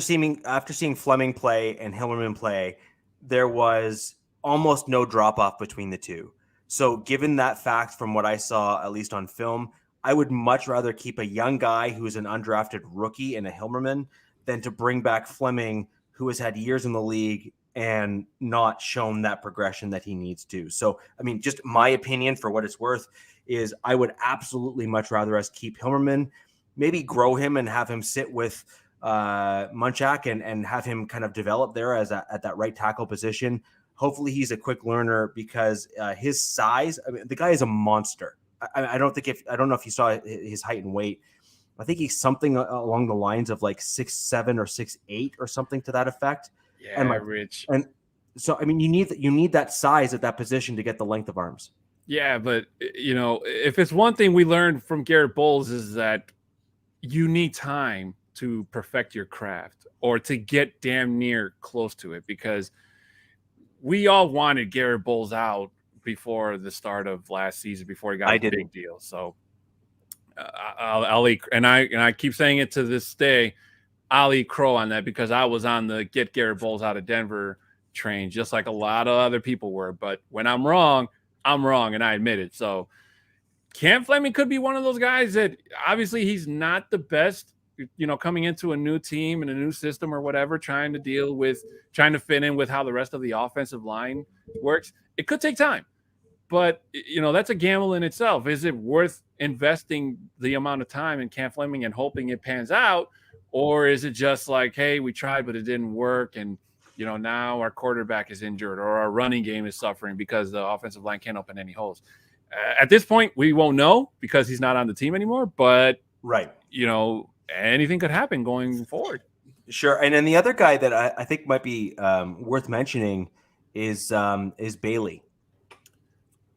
seeing Fleming play and Hillmerman play, there was almost no drop off between the two. So, given that fact from what I saw, at least on film, I would much rather keep a young guy who's an undrafted rookie in a Hillmerman than to bring back Fleming, who has had years in the league and not shown that progression that he needs to. So, I mean, just my opinion for what it's worth is I would absolutely much rather us keep Hillmerman, maybe grow him and have him sit with Munchak and have him kind of develop there at that right tackle position. Hopefully he's a quick learner because his size, I mean, the guy is a monster. I don't know if you saw his height and weight. I think he's something along the lines of like 6'7" or 6'8" or something to that effect. Yeah, and Rich. And so, I mean, you need that size at that position to get the length of arms. Yeah, but if it's one thing we learned from Garrett Bowles is that you need time to perfect your craft or to get damn near close to it, because we all wanted Garrett Bowles out before the start of last season, before he got a big deal. So I keep saying it to this day, I'll eat crow on that because I was on the get Garrett Bowles out of Denver train, just like a lot of other people were. But when I'm wrong, and I admit it. So Cam Fleming could be one of those guys that obviously he's not the best, coming into a new team and a new system or whatever, trying to fit in with how the rest of the offensive line works. It could take time. But, that's a gamble in itself. Is it worth investing the amount of time in Cam Fleming and hoping it pans out? Or is it just like, hey, we tried, but it didn't work. And, now our quarterback is injured or our running game is suffering because the offensive line can't open any holes. At this point, we won't know because he's not on the team anymore. But, anything could happen going forward. Sure. And then the other guy that I think might be worth mentioning is Bailey.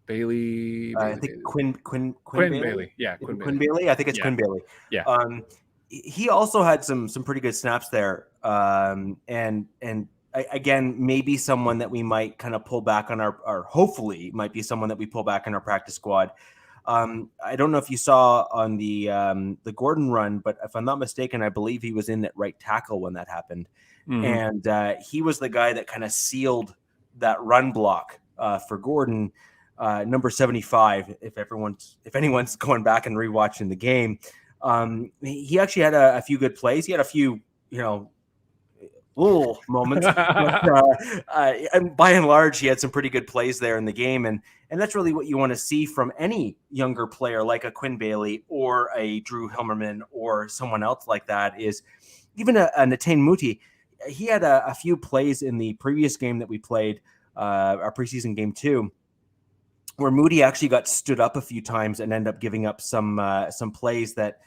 I think Quinn Bailey. Yeah, Quinn Bailey. I think it's Quinn Bailey. Yeah. He also had some pretty good snaps there. And again, maybe someone that we might kind of pull back on our hopefully might be someone that we pull back in our practice squad. I don't know if you saw on the Gordon run, but if I'm not mistaken, I believe he was in at right tackle when that happened. Mm-hmm. And he was the guy that kind of sealed that run block for Gordon. Number 75, if anyone's going back and rewatching the game, He actually had a few good plays. He had a few, little moments, and by and large, he had some pretty good plays there in the game, and that's really what you want to see from any younger player like a Quinn Bailey or a Drew Hillmerman or someone else like that. Is even a Netane Muti. He had a few plays in the previous game that we played, our preseason game 2, where Moody actually got stood up a few times and ended up giving up some plays that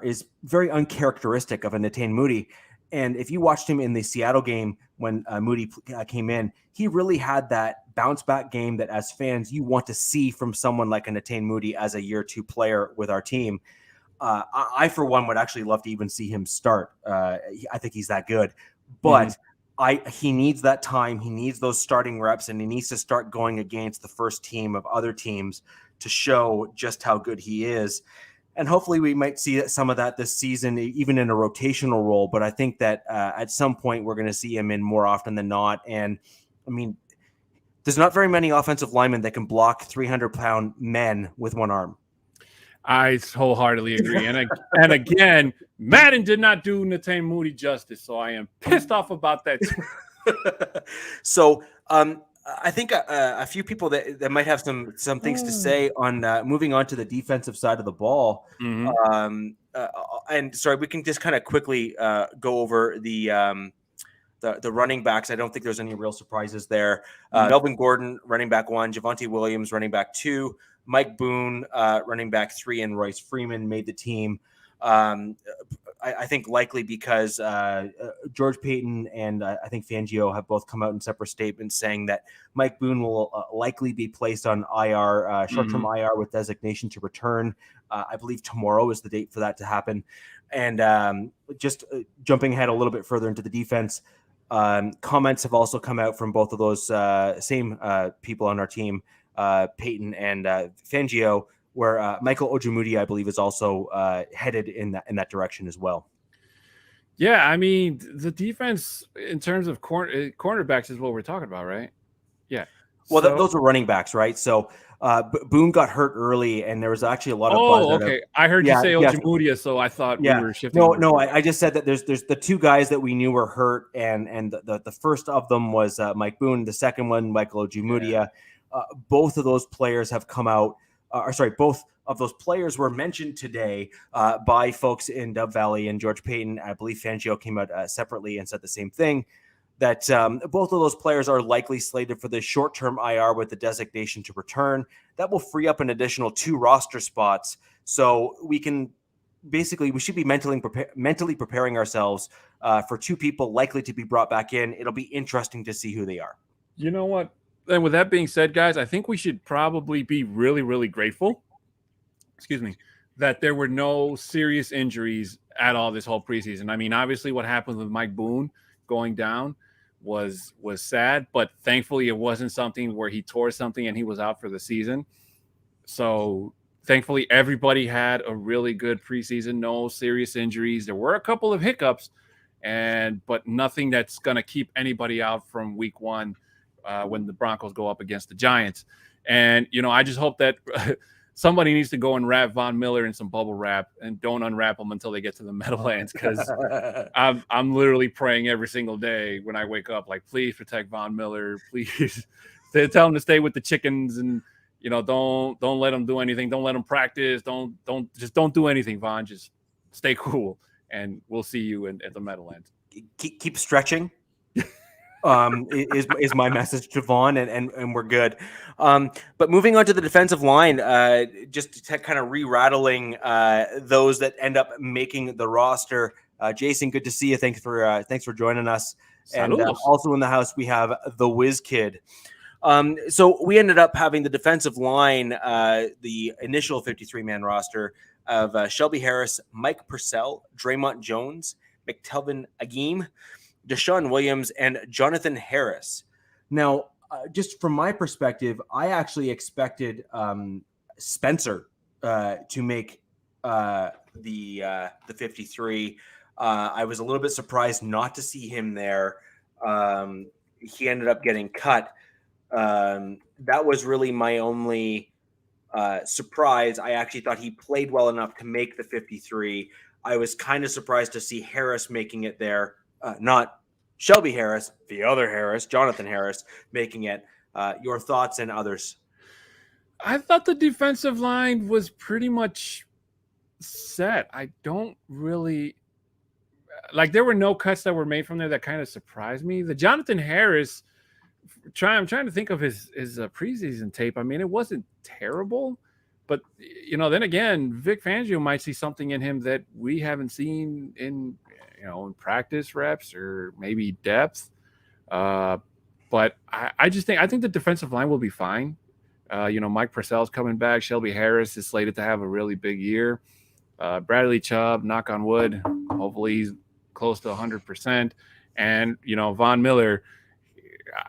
is very uncharacteristic of a Netane Muti. And if you watched him in the Seattle game when Moody came in, he really had that bounce back game that as fans you want to see from someone like a Netane Muti as a year 2 player with our team. I for one would actually love to even see him start. I think he's that good, but he needs that time. He needs those starting reps, and he needs to start going against the first team of other teams to show just how good he is. And hopefully we might see some of that this season, even in a rotational role. But I think that at some point we're going to see him in more often than not. And I mean, there's not very many offensive linemen that can block 300-pound men with one arm. I wholeheartily agree. And again, Madden did not do Netane Muti justice, so I am pissed off about that too. So I think a few people that might have some things to say on moving on to the defensive side of the ball. And sorry, we can just kind of quickly go over the running backs. I don't think there's any real surprises there. Melvin Gordon, running back 1, Javonte Williams, running back 2, Mike Boone, running back 3, and Royce Freeman made the team. I think likely because George Payton and I think Fangio have both come out in separate statements saying that Mike Boone will likely be placed on IR, short-term IR with designation to return. I believe tomorrow is the date for that to happen. And just jumping ahead a little bit further into the defense, comments have also come out from both of those same people on our team, Payton and Fangio, where Michael Ojemudia, I believe, is also headed in that direction as well. Yeah, I mean, the defense in terms of cornerbacks is what we're talking about, right? Yeah. Well, those were running backs, right? So Boone got hurt early, and there was actually a lot of buzz. Oh, okay. I heard you say Ojemudia, so I thought we were shifting. No, I just said that there's the 2 guys that we knew were hurt, and the first of them was Mike Boone. The second one, Michael Ojemudia. Both of those players have come out. Both of those players were mentioned today by folks in Dove Valley, and George Payton. I believe Fangio came out separately and said the same thing, that both of those players are likely slated for the short-term IR with the designation to return. That will free up an additional 2 roster spots. So we should be mentally preparing ourselves for 2 people likely to be brought back in. It'll be interesting to see who they are. You know what? And with that being said, guys, I think we should probably be really, really grateful, that there were no serious injuries at all this whole preseason. I mean, obviously what happened with Mike Boone going down was sad, but thankfully it wasn't something where he tore something and he was out for the season. So thankfully everybody had a really good preseason, no serious injuries. There were a couple of hiccups, but nothing that's going to keep anybody out from week 1. When the Broncos go up against the Giants. And, I just hope that somebody needs to go and wrap Von Miller in some bubble wrap and don't unwrap them until they get to the Meadowlands, because I'm literally praying every single day when I wake up, like, please protect Von Miller. Please tell him to stay with the chickens and, don't let him do anything. Don't let him practice. Don't do anything, Von. Just stay cool. And we'll see you at the Meadowlands. Keep stretching. Is my message to Vaughn, and we're good. But moving on to the defensive line, just to kind of re-rattling those that end up making the roster. Jason, good to see you. Thanks for joining us. Saludos. And also in the house we have the Whiz Kid. So we ended up having the defensive line, the initial 53-man roster of Shelby Harris, Mike Purcell, Draymond Jones, McTelvin Agim, Deshaun Williams, and Jonathan Harris. Now, just from my perspective, I actually expected Spencer to make the 53. I was a little bit surprised not to see him there. He ended up getting cut. That was really my only surprise. I actually thought he played well enough to make the 53. I was kind of surprised to see Harris making it there, not Shelby Harris, the other Harris, Jonathan Harris, making it. Your thoughts and others? I thought the defensive line was pretty much set. I don't really like, there were no cuts that were made from there that kind of surprised me. The Jonathan Harris, I'm trying to think of his preseason tape. I mean, it wasn't terrible, but then again, Vic Fangio might see something in him that we haven't seen in in practice reps or maybe depth. But I think the defensive line will be fine. Mike Purcell's coming back. Shelby Harris is slated to have a really big year. Bradley Chubb, knock on wood, hopefully he's close to 100%. And, Von Miller,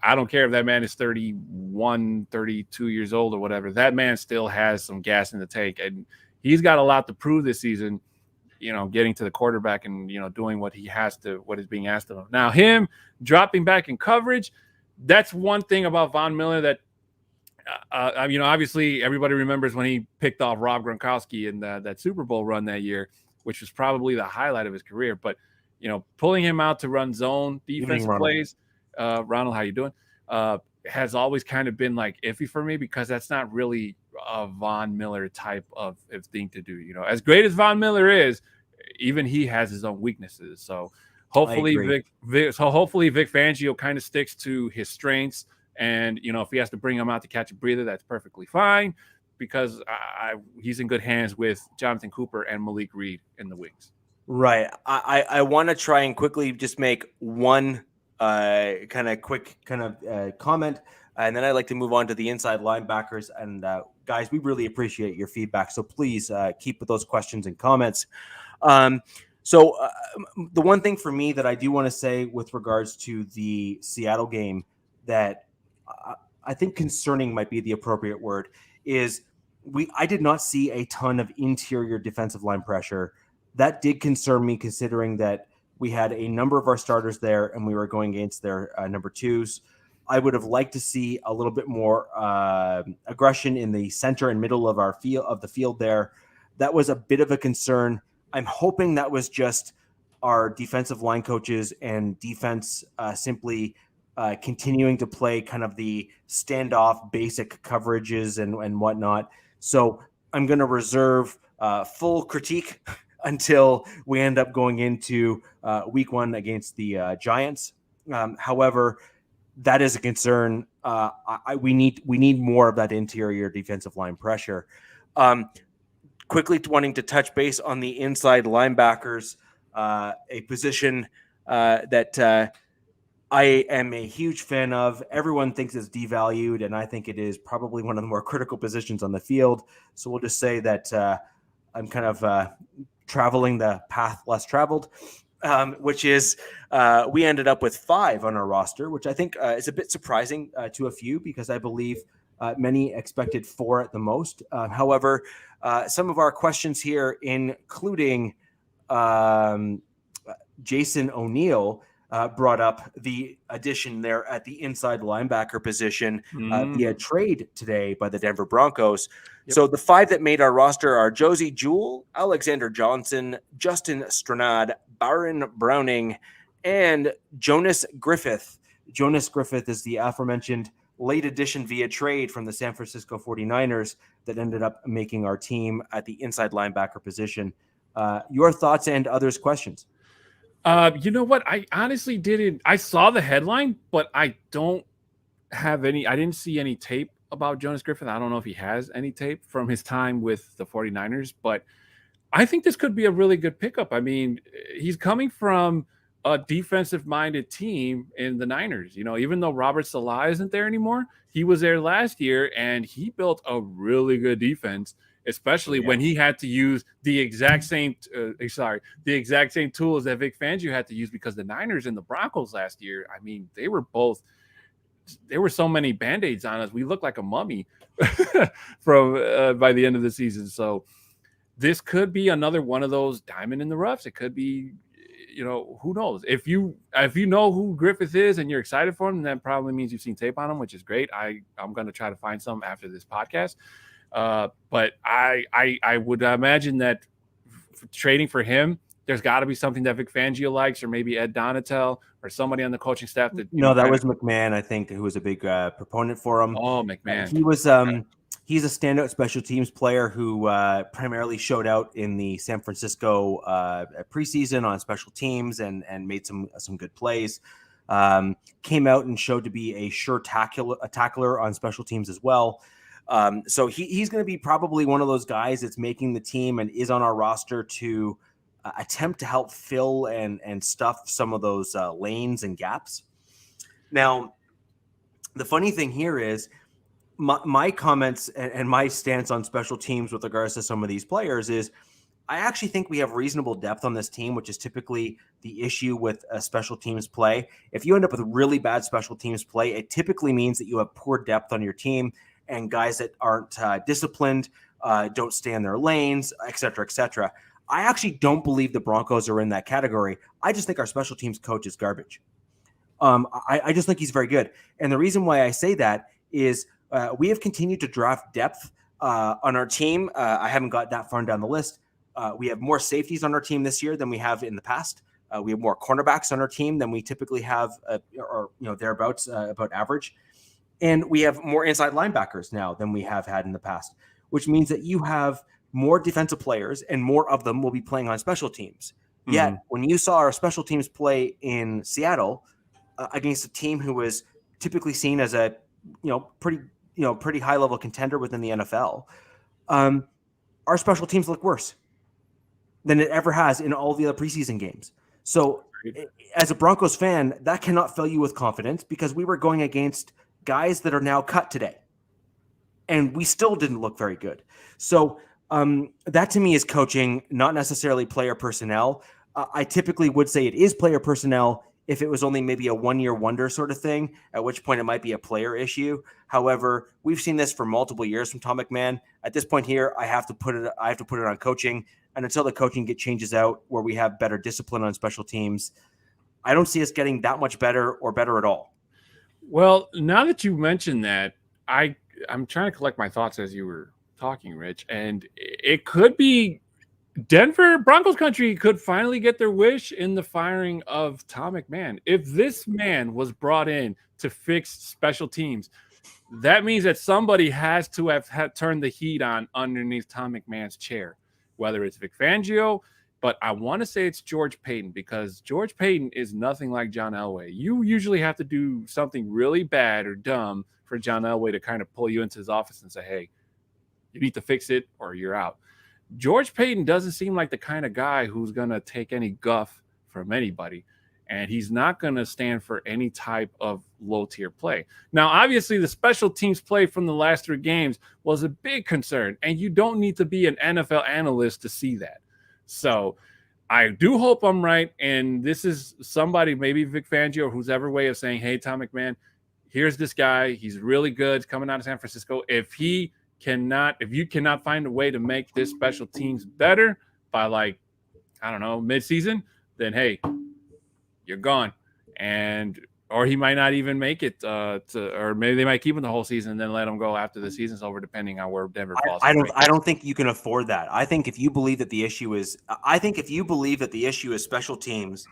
I don't care if that man is 31, 32 years old or whatever. That man still has some gas in the tank. And he's got a lot to prove this season, getting to the quarterback and, doing what is being asked of him. Now, him dropping back in coverage, that's one thing about Von Miller that, obviously everybody remembers when he picked off Rob Gronkowski in that Super Bowl run that year, which was probably the highlight of his career. But, pulling him out to run zone defensive plays, Ronald, how you doing? Has always kind of been like iffy for me because that's not really a Von Miller type of thing to do. As great as Von Miller is, even he has his own weaknesses. So hopefully Vic Fangio kind of sticks to his strengths. And, if he has to bring him out to catch a breather, that's perfectly fine because he's in good hands with Jonathan Cooper and Malik Reed in the wings. Right. I want to try and quickly just make one quick comment, and then I'd like to move on to the inside linebackers. And guys, we really appreciate your feedback. So please keep with those questions and comments. So the one thing for me that I do want to say with regards to the Seattle game that I think concerning might be the appropriate word is I did not see a ton of interior defensive line pressure. That did concern me considering that we had a number of our starters there and we were going against their number twos. I would have liked to see a little bit more aggression in the center and middle of the field there. That was a bit of a concern. I'm hoping that was just our defensive line coaches and defense simply continuing to play kind of the standoff basic coverages and whatnot. So I'm going to reserve full critique until we end up going into week one against the Giants. However, that is a concern. We need more of that interior defensive line pressure. Quickly wanting to touch base on the inside linebackers, a position that I am a huge fan of. Everyone thinks it's devalued, and I think it is probably one of the more critical positions on the field. So we'll just say that I'm kind of traveling the path less traveled, which is we ended up with 5 on our roster, which I think is a bit surprising to a few because I believe many expected 4 at the most. However, some of our questions here, including Jason O'Neill, brought up the addition there at the inside linebacker position via trade today by the Denver Broncos. Yep. So the 5 that made our roster are Josie Jewell, Alexander Johnson, Justin Stranad, Byron Browning, and Jonas Griffith. Jonas Griffith is the aforementioned late addition via trade from the San Francisco 49ers that ended up making our team at the inside linebacker position. Your thoughts and others' questions? You know what? I honestly didn't. I saw the headline, but I don't have any. I didn't see any tape about Jonas Griffith. I don't know if he has any tape from his time with the 49ers, but I think this could be a really good pickup. I mean, he's coming from a defensive-minded team in the Niners. Even though Robert Salah isn't there anymore, he was there last year, and he built a really good defense, especially when he had to use the exact same tools that Vic Fangio had to use because the Niners and the Broncos last year, I mean, there were so many Band-Aids on us. We looked like a mummy from by the end of the season. So this could be another one of those diamond in the roughs. It could be, who knows? If you know who Griffith is and you're excited for him, that probably means you've seen tape on him, which is great. I'm going to try to find some after this podcast. But I would imagine that trading for him, there's got to be something that Vic Fangio likes, or maybe Ed Donatel or somebody on the coaching staff. That that was McMahon, I think, who was a big proponent for him. Oh, McMahon. He was he's a standout special teams player who primarily showed out in the San Francisco preseason on special teams and made some good plays. Came out and showed to be a sure tackler on special teams as well. So he's going to be probably one of those guys that's making the team and is on our roster to attempt to help fill and stuff some of those lanes and gaps. Now, the funny thing here is my comments and my stance on special teams with regards to some of these players is I actually think we have reasonable depth on this team, which is typically the issue with special teams play. If you end up with really bad special teams play, it typically means that you have poor depth on your team and guys that aren't disciplined, don't stay in their lanes, et cetera, et cetera. I actually don't believe the Broncos are in that category. I just think our special teams coach is garbage. I just think he's very good. And the reason why I say that is we have continued to draft depth on our team. I haven't got that far down the list. We have more safeties on our team this year than we have in the past. We have more cornerbacks on our team than we typically have, or thereabouts, about average. And we have more inside linebackers now than we have had in the past, which means that you have more defensive players and more of them will be playing on special teams. Mm-hmm. Yet when you saw our special teams play in Seattle against a team who was typically seen as a pretty high level contender within the NFL, our special teams look worse than it ever has in all the other preseason games. So as a Broncos fan, that cannot fill you with confidence because we were going against guys that are now cut today and we still didn't look very good. So that to me is coaching, not necessarily player personnel. I typically would say it is player personnel if it was only maybe a one-year wonder sort of thing, at which point it might be a player issue. However, we've seen this for multiple years from Tom McMahon. At this point here, I have to put it on coaching. And until the coaching changes out where we have better discipline on special teams, I don't see us getting that much better or better at all. Well, now that you mentioned that, I'm trying to collect my thoughts as you were talking, Rich, and it could be Denver Broncos country could finally get their wish in the firing of Tom McMahon. If this man was brought in to fix special teams, that means that somebody has to have turned the heat on underneath Tom McMahon's chair, whether it's Vic Fangio, but I want to say it's George Paton, because George Paton is nothing like John Elway. You usually have to do something really bad or dumb for John Elway to kind of pull you into his office and say, hey, you need to fix it or you're out. George Paton doesn't seem like the kind of guy who's going to take any guff from anybody, and he's not going to stand for any type of low-tier play. Now, obviously, the special teams play from the last 3 games was a big concern, and you don't need to be an NFL analyst to see that. So I do hope I'm right, and this is somebody, maybe Vic Fangio or whose ever way of saying, hey, Tom McMahon, here's this guy. He's really good coming out of San Francisco. If you cannot find a way to make this special teams better by mid-season, then hey, you're gone. Or he might not even make it or maybe they might keep him the whole season and then let him go after the season's over, depending on where Denver falls. I don't think you can afford that. I think if you believe that the issue is special teams,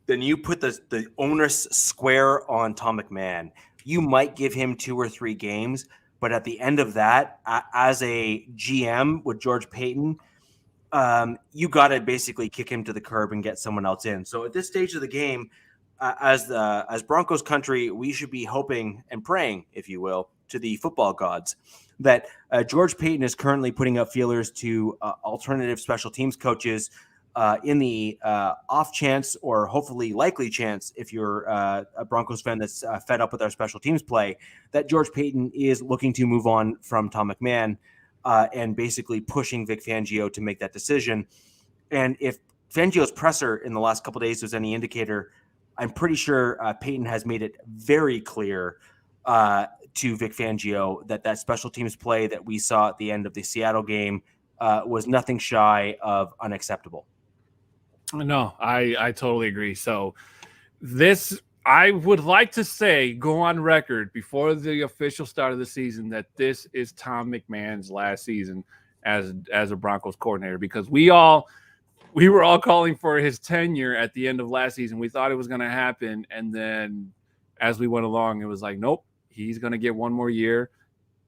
then you put the onus square on Tom McMahon. You might give him 2 or 3 games, but at the end of that, as a GM with George Paton, you got to basically kick him to the curb and get someone else in. So at this stage of the game, as Broncos country, we should be hoping and praying, if you will, to the football gods that George Paton is currently putting up feelers to alternative special teams coaches in the off chance or hopefully likely chance, if you're a Broncos fan that's fed up with our special teams play, that George Paton is looking to move on from Tom McMahon and basically pushing Vic Fangio to make that decision. And if Fangio's presser in the last couple of days was any indicator, I'm pretty sure Paton has made it very clear to Vic Fangio that special teams play that we saw at the end of the Seattle game was nothing shy of unacceptable. No, I totally agree. So this, I would like to say, go on record before the official start of the season, that this is Tom McMahon's last season as a Broncos coordinator, because we were all calling for his tenure at the end of last season. We thought it was going to happen, and then as we went along, it was like, nope, he's going to get one more year,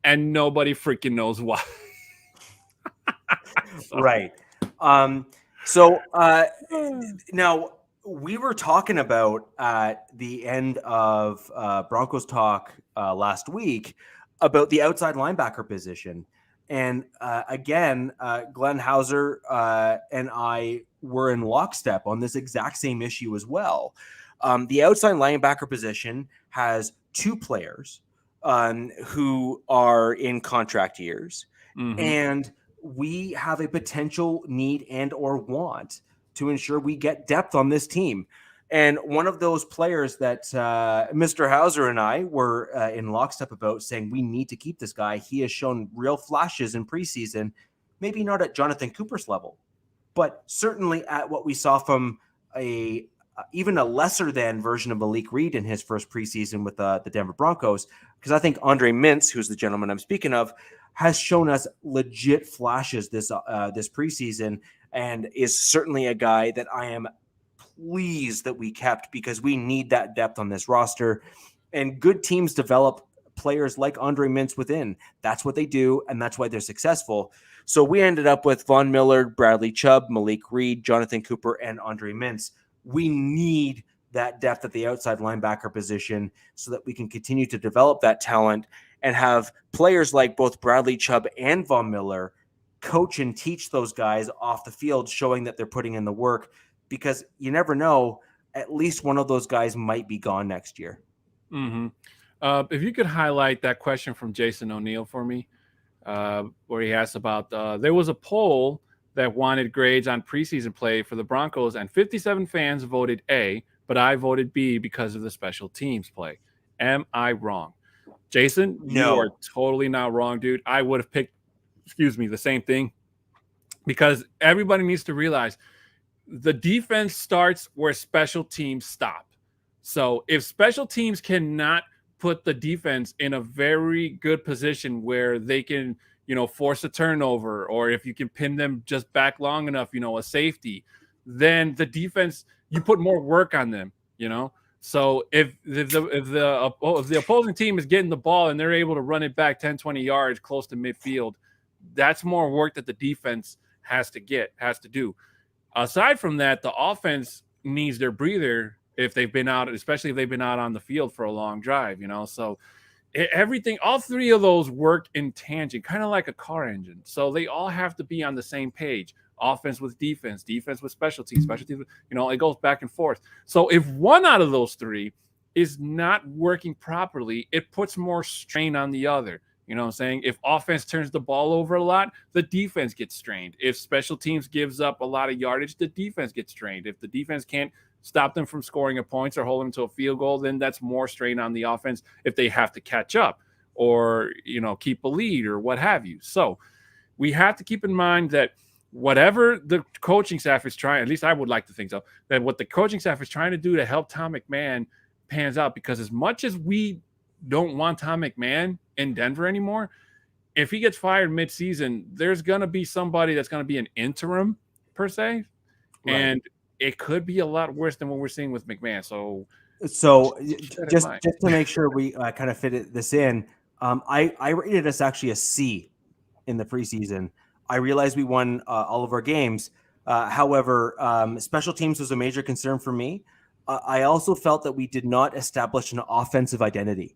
and nobody freaking knows why. Right. Now we were talking about at the end of Broncos Talk last week about the outside linebacker position. And again, Glenn Hauser and I were in lockstep on this exact same issue as well. The outside linebacker position has two players who are in contract years. Mm-hmm. And we have a potential need and or want to ensure we get depth on this team. And one of those players that Mr. Hauser and I were in lockstep about, saying we need to keep this guy. He has shown real flashes in preseason, maybe not at Jonathan Cooper's level, but certainly at what we saw from even a lesser than version of Malik Reed in his first preseason with the Denver Broncos. Because I think Andre Mintz, who's the gentleman I'm speaking of, has shown us legit flashes this preseason, and is certainly a guy that I am pleased that we kept, because we need that depth on this roster. And good teams develop players like Andre Mintz within. That's what they do, and that's why they're successful. So we ended up with Von Miller, Bradley Chubb, Malik Reed, Jonathan Cooper, and Andre Mintz. We need that depth at the outside linebacker position so that we can continue to develop that talent and have players like both Bradley Chubb and Von Miller coach and teach those guys off the field, showing that they're putting in the work, because you never know, at least one of those guys might be gone next year. Mm-hmm. If you could highlight that question from Jason O'Neill for me, where he asked about, there was a poll that wanted grades on preseason play for the Broncos, and 57 fans voted A, but I voted B because of the special teams play. Am I wrong? Jason, no. You are totally not wrong, dude. I would have picked, the same thing, because everybody needs to realize the defense starts where special teams stop. So if special teams cannot put the defense in a very good position where they can, force a turnover, or if you can pin them just back long enough, a safety, then the defense, you put more work on them, So if the opposing team is getting the ball and they're able to run it back 10, 20 yards close to midfield, that's more work that the defense has to do. Aside from that, the offense needs their breather if they've been out, especially if they've been out on the field for a long drive, So everything, all three of those work in tangent, kind of like a car engine. So they all have to be on the same page. Offense with defense, defense with special teams, it goes back and forth. So if one out of those three is not working properly, it puts more strain on the other. You know what I'm saying? If offense turns the ball over a lot, the defense gets strained. If special teams gives up a lot of yardage, the defense gets strained. If the defense can't stop them from scoring a points or hold them to a field goal, then that's more strain on the offense if they have to catch up or, keep a lead or what have you. So we have to keep in mind that whatever the coaching staff is trying, at least I would like to think so, that what the coaching staff is trying to do to help Tom McMahon pans out, because as much as we don't want Tom McMahon in Denver anymore, if he gets fired mid-season, there's going to be somebody that's going to be an interim per se. Right. And it could be a lot worse than what we're seeing with McMahon. So just to make sure we kind of fit this in, I rated us actually a C in the preseason. I realized we won all of our games. However, special teams was a major concern for me. I also felt that we did not establish an offensive identity.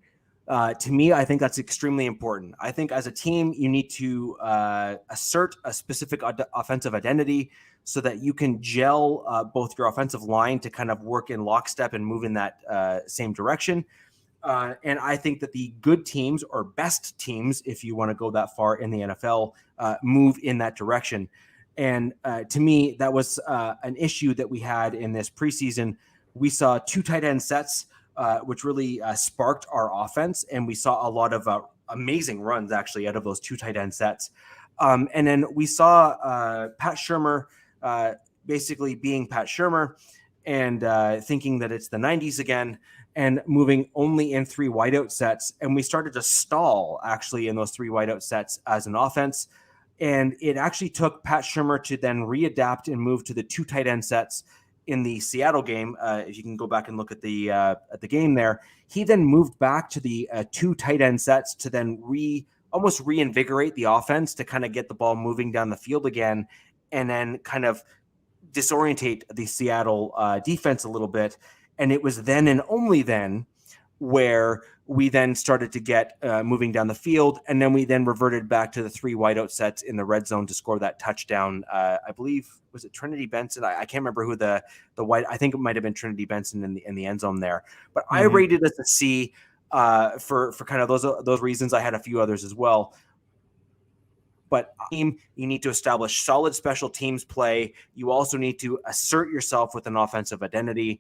To me, I think that's extremely important. I think as a team, you need to assert a specific offensive identity so that you can gel both your offensive line to kind of work in lockstep and move in that same direction. And I think that the good teams, or best teams, if you want to go that far in the NFL, move in that direction. And to me, that was an issue that we had in this preseason. We saw two tight end sets, which really sparked our offense. And we saw a lot of amazing runs, actually, out of those two tight end sets. And then we saw Pat Shurmur basically being Pat Shurmur and thinking that it's the 90s again. and moving only in 3 wideout sets. And we started to stall actually in those 3 wideout sets as an offense. And it actually took Pat Shurmur to then readapt and move to the 2 tight end sets in the Seattle game. If you can go back and look at the game there, he then moved back to the 2 tight end sets to then almost reinvigorate the offense to kind of get the ball moving down the field again, and then kind of disorientate the Seattle defense a little bit. And it was then and only then where we then started to get moving down the field. And then we then reverted back to the 3 wideout sets in the red zone to score that touchdown. I believe, was it Trinity Benson? I can't remember who the white, I think it might've been Trinity Benson in the end zone there, but I rated us a C for kind of those reasons. I had a few others as well. But you need to establish solid special teams play. You also need to assert yourself with an offensive identity.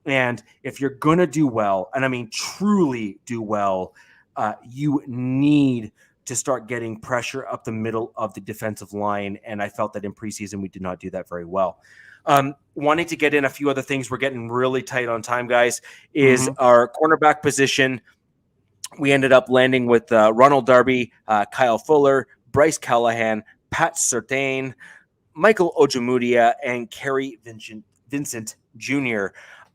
And if you're going to do well, and I mean truly do well, you need to start getting pressure up the middle of the defensive line. And I felt that in preseason, we did not do that very well. Wanting to get in a few other things, we're getting really tight on time, guys, is our cornerback position. We ended up landing with Ronald Darby, Kyle Fuller, Bryce Callahan, Pat Surtain, Michael Ojemudia, and Kerry Vincent Jr.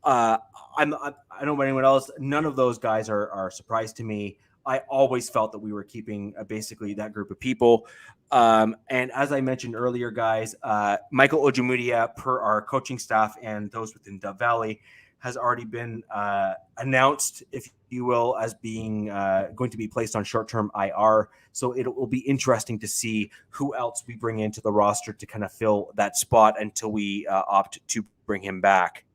I don't know about anyone else. None of those guys are a surprise to me. I always felt that we were keeping basically that group of people. And as I mentioned earlier, guys, Michael Ojemudia, per our coaching staff and those within Dove Valley, has already been announced, if you will, as being going to be placed on short-term IR. So it will be interesting to see who else we bring into the roster to kind of fill that spot until we opt to bring him back.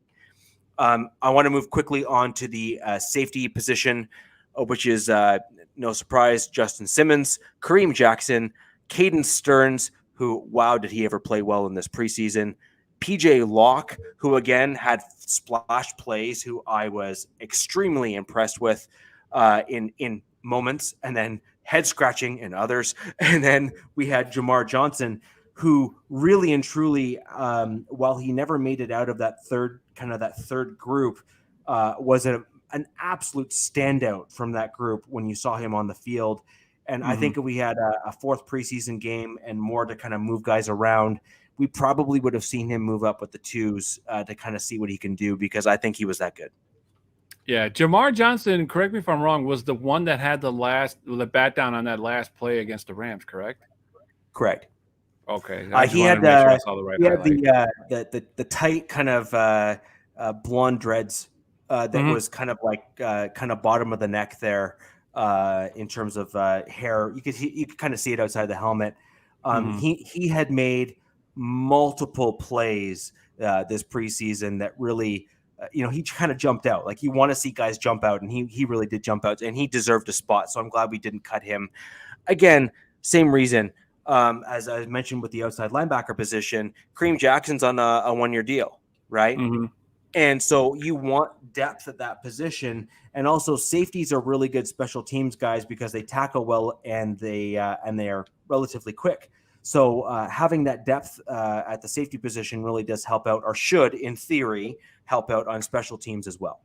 I want to move quickly on to the safety position, which is no surprise, Justin Simmons, Kareem Jackson, Caden Stearns, who, wow, did he ever play well in this preseason, PJ Locke, who again had splash plays, who I was extremely impressed with in moments, and then head scratching in others. And then we had Jamar Johnson, who really and truly, while he never made it out of that third group, was an absolute standout from that group when you saw him on the field. And I think if we had a 4th preseason game and more to kind of move guys around, we probably would have seen him move up with the 2s to kind of see what he can do, because I think he was that good. Yeah, Jamar Johnson, correct me if I'm wrong, was the one that had the bat down on that last play against the Rams, correct? Correct. Okay. He had the tight kind of blonde dreads that was kind of like kind of bottom of the neck there in terms of hair. You could kind of see it outside the helmet. He had made multiple plays this preseason that really, he kind of jumped out. Like, you want to see guys jump out, and he really did jump out, and he deserved a spot. So I'm glad we didn't cut him. Again, same reason. As I mentioned with the outside linebacker position, Kareem Jackson's on a 1-year deal, right? And so you want depth at that position. And also safeties are really good special teams guys because they tackle well and they are relatively quick. So having that depth at the safety position really does help out, or should, in theory, help out on special teams as well.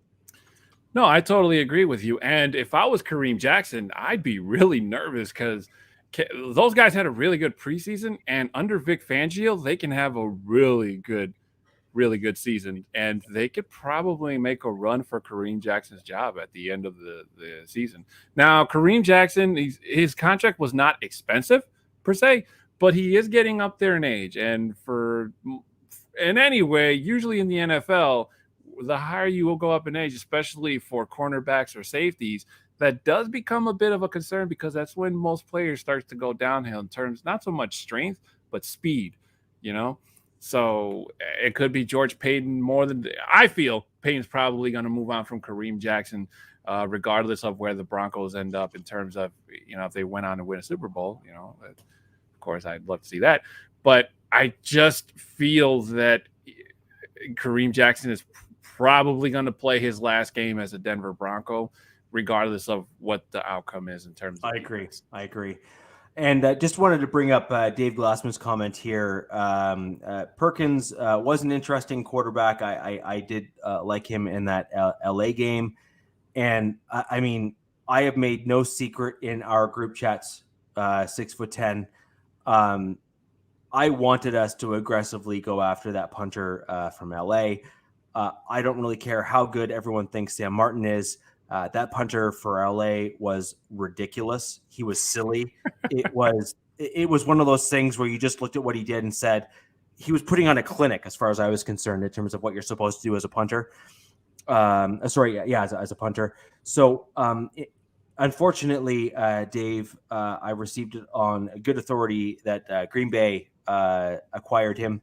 No, I totally agree with you. And if I was Kareem Jackson, I'd be really nervous because those guys had a really good preseason, and under Vic Fangio, they can have a really good season, and they could probably make a run for Kareem Jackson's job at the end of the season. Now, Kareem Jackson, his contract was not expensive per se, but he is getting up there in age. And anyway, usually in the NFL, the higher you will go up in age, especially for cornerbacks or safeties, that does become a bit of a concern, because that's when most players start to go downhill in terms, not so much strength, but speed, So it could be George Payton more than – I feel Payton's probably going to move on from Kareem Jackson regardless of where the Broncos end up in terms of, if they went on to win a Super Bowl, of course, I'd love to see that. But I just feel that Kareem Jackson is probably going to play his last game as a Denver Bronco, regardless of what the outcome is in terms of defense. I agree. And just wanted to bring up Dave Glassman's comment here. Perkins was an interesting quarterback. I did like him in that LA game. And I mean, I have made no secret in our group chats, 6'10". I wanted us to aggressively go after that punter from LA. I don't really care how good everyone thinks Sam Martin is. That punter for LA was ridiculous. He was silly. It was one of those things where you just looked at what he did and said he was putting on a clinic, as far as I was concerned, in terms of what you're supposed to do as a punter. As a punter. So, unfortunately, Dave, I received it on good authority that Green Bay acquired him.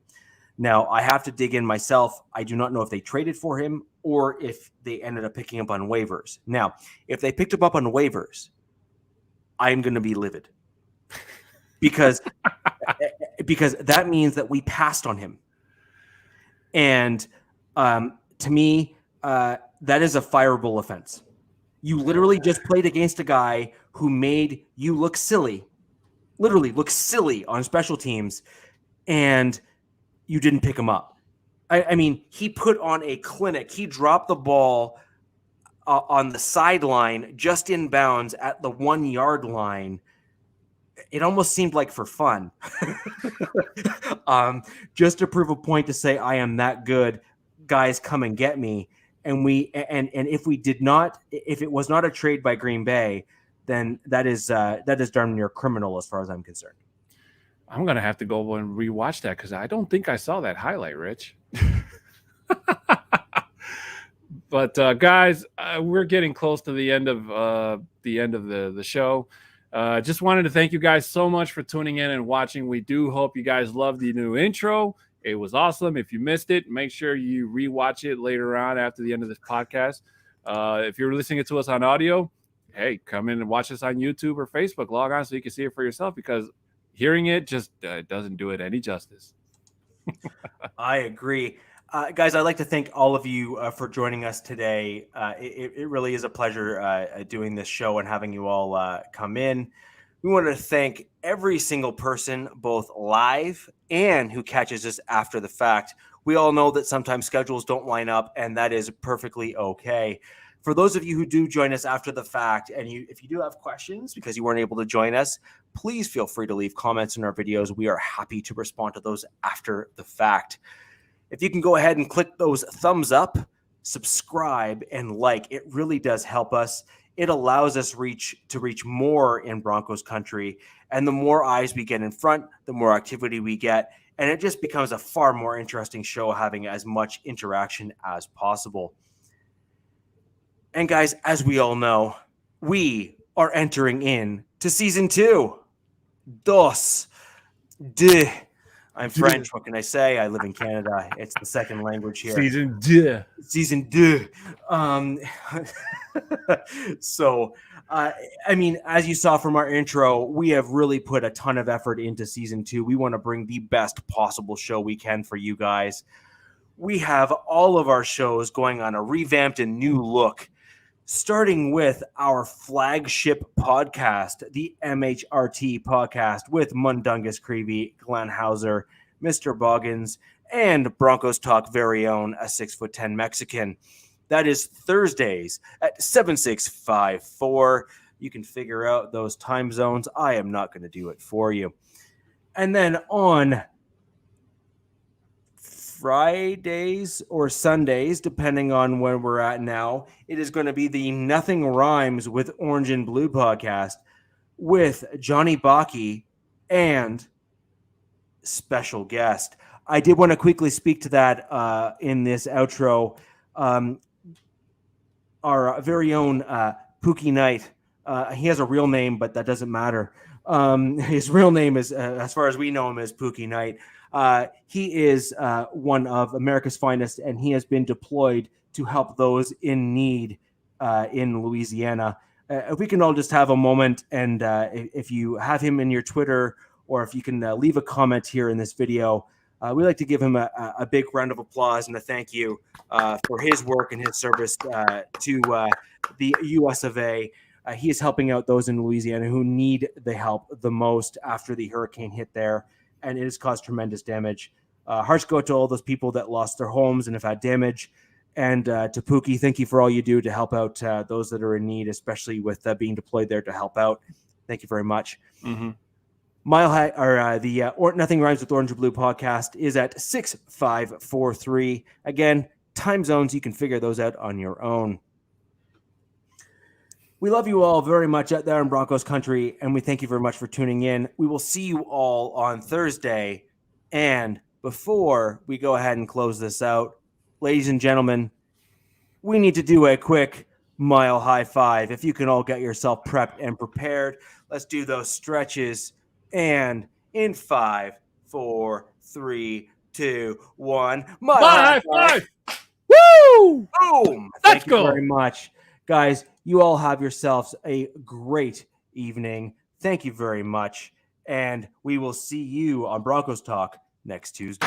Now, I have to dig in myself. I do not know if they traded for him or if they ended up picking up on waivers. Now, if they picked him up on waivers, I'm going to be livid because that means that we passed on him. And to me, that is a fireable offense. You literally just played against a guy who made you look silly, literally look silly on special teams, and you didn't pick him up. I mean, he put on a clinic. He dropped the ball on the sideline, just in bounds at the 1 yard line. It almost seemed like for fun, just to prove a point to say I am that good. Guys, come and get me. And if it was not a trade by Green Bay, then that is darn near criminal as far as I'm concerned. I'm going to have to go and rewatch that because I don't think I saw that highlight, Rich. But guys, we're getting close to the end of the show. Just wanted to thank you guys so much for tuning in and watching. We do hope you guys love the new intro. It was awesome. If you missed it, make sure you rewatch it later on after the end of this podcast. If you're listening to us on audio, hey, come in and watch us on YouTube or Facebook. Log on so you can see it for yourself because hearing it just doesn't do it any justice. I agree. Guys, I'd like to thank all of you for joining us today. It really is a pleasure doing this show and having you all come in. We want to thank every single person, both live and who catches us after the fact. We all know that sometimes schedules don't line up, and that is perfectly okay. For those of you who do join us after the fact, and if you do have questions because you weren't able to join us, please feel free to leave comments in our videos. We are happy to respond to those after the fact. If you can go ahead and click those thumbs up, subscribe, and like, it really does help us. It allows us to reach more in Broncos country. And the more eyes we get in front, the more activity we get. And it just becomes a far more interesting show having as much interaction as possible. And guys, as we all know, we are entering in to season 2. Dos. De. I'm French. What can I say? I live in Canada. It's the second language here. Season 2. Season 2. So, I mean, as you saw from our intro, we have really put a ton of effort into season 2. We want to bring the best possible show we can for you guys. We have all of our shows going on a revamped and new look, starting with our flagship podcast, the MHRT Podcast, with Mundungus Creevy, Glenn Hauser, Mr. Boggins, and Broncos Talk very own, a 6'10" Mexican. That is Thursdays at 7654. You can figure out those time zones. I am not going to do it for you. And then on Fridays or Sundays, depending on when we're at now, it is going to be the Nothing Rhymes with Orange and Blue podcast with Johnny Baki and special guest. I did want to quickly speak to that in this outro. Our very own Pookie Knight. He has a real name, but that doesn't matter. His real name is, as far as we know him, is Pookie Knight. He is one of America's finest, and he has been deployed to help those in need in Louisiana. If we can all just have a moment, and if you have him in your Twitter, or if you can leave a comment here in this video, we'd like to give him a big round of applause and a thank you for his work and his service to the U.S. of A. He is helping out those in Louisiana who need the help the most after the hurricane hit there, and it has caused tremendous damage. Hearts go to all those people that lost their homes and have had damage. And to Pookie, thank you for all you do to help out those that are in need, especially with being deployed there to help out. Thank you very much. Mm-hmm. Mile High, or the Nothing Rhymes with Orange and Blue podcast is at 6543. Again, time zones, you can figure those out on your own. We love you all very much out there in Broncos country, and we thank you very much for tuning in. We will see you all on Thursday. And before we go ahead and close this out, ladies and gentlemen, we need to do a quick mile high five. If you can all get yourself prepped and prepared, let's do those stretches. And in 5, 4, 3, 2, 1, mile high five. Woo! Boom! Thank you very much. Guys, you all have yourselves a great evening. Thank you very much. And we will see you on Broncos Talk next Tuesday.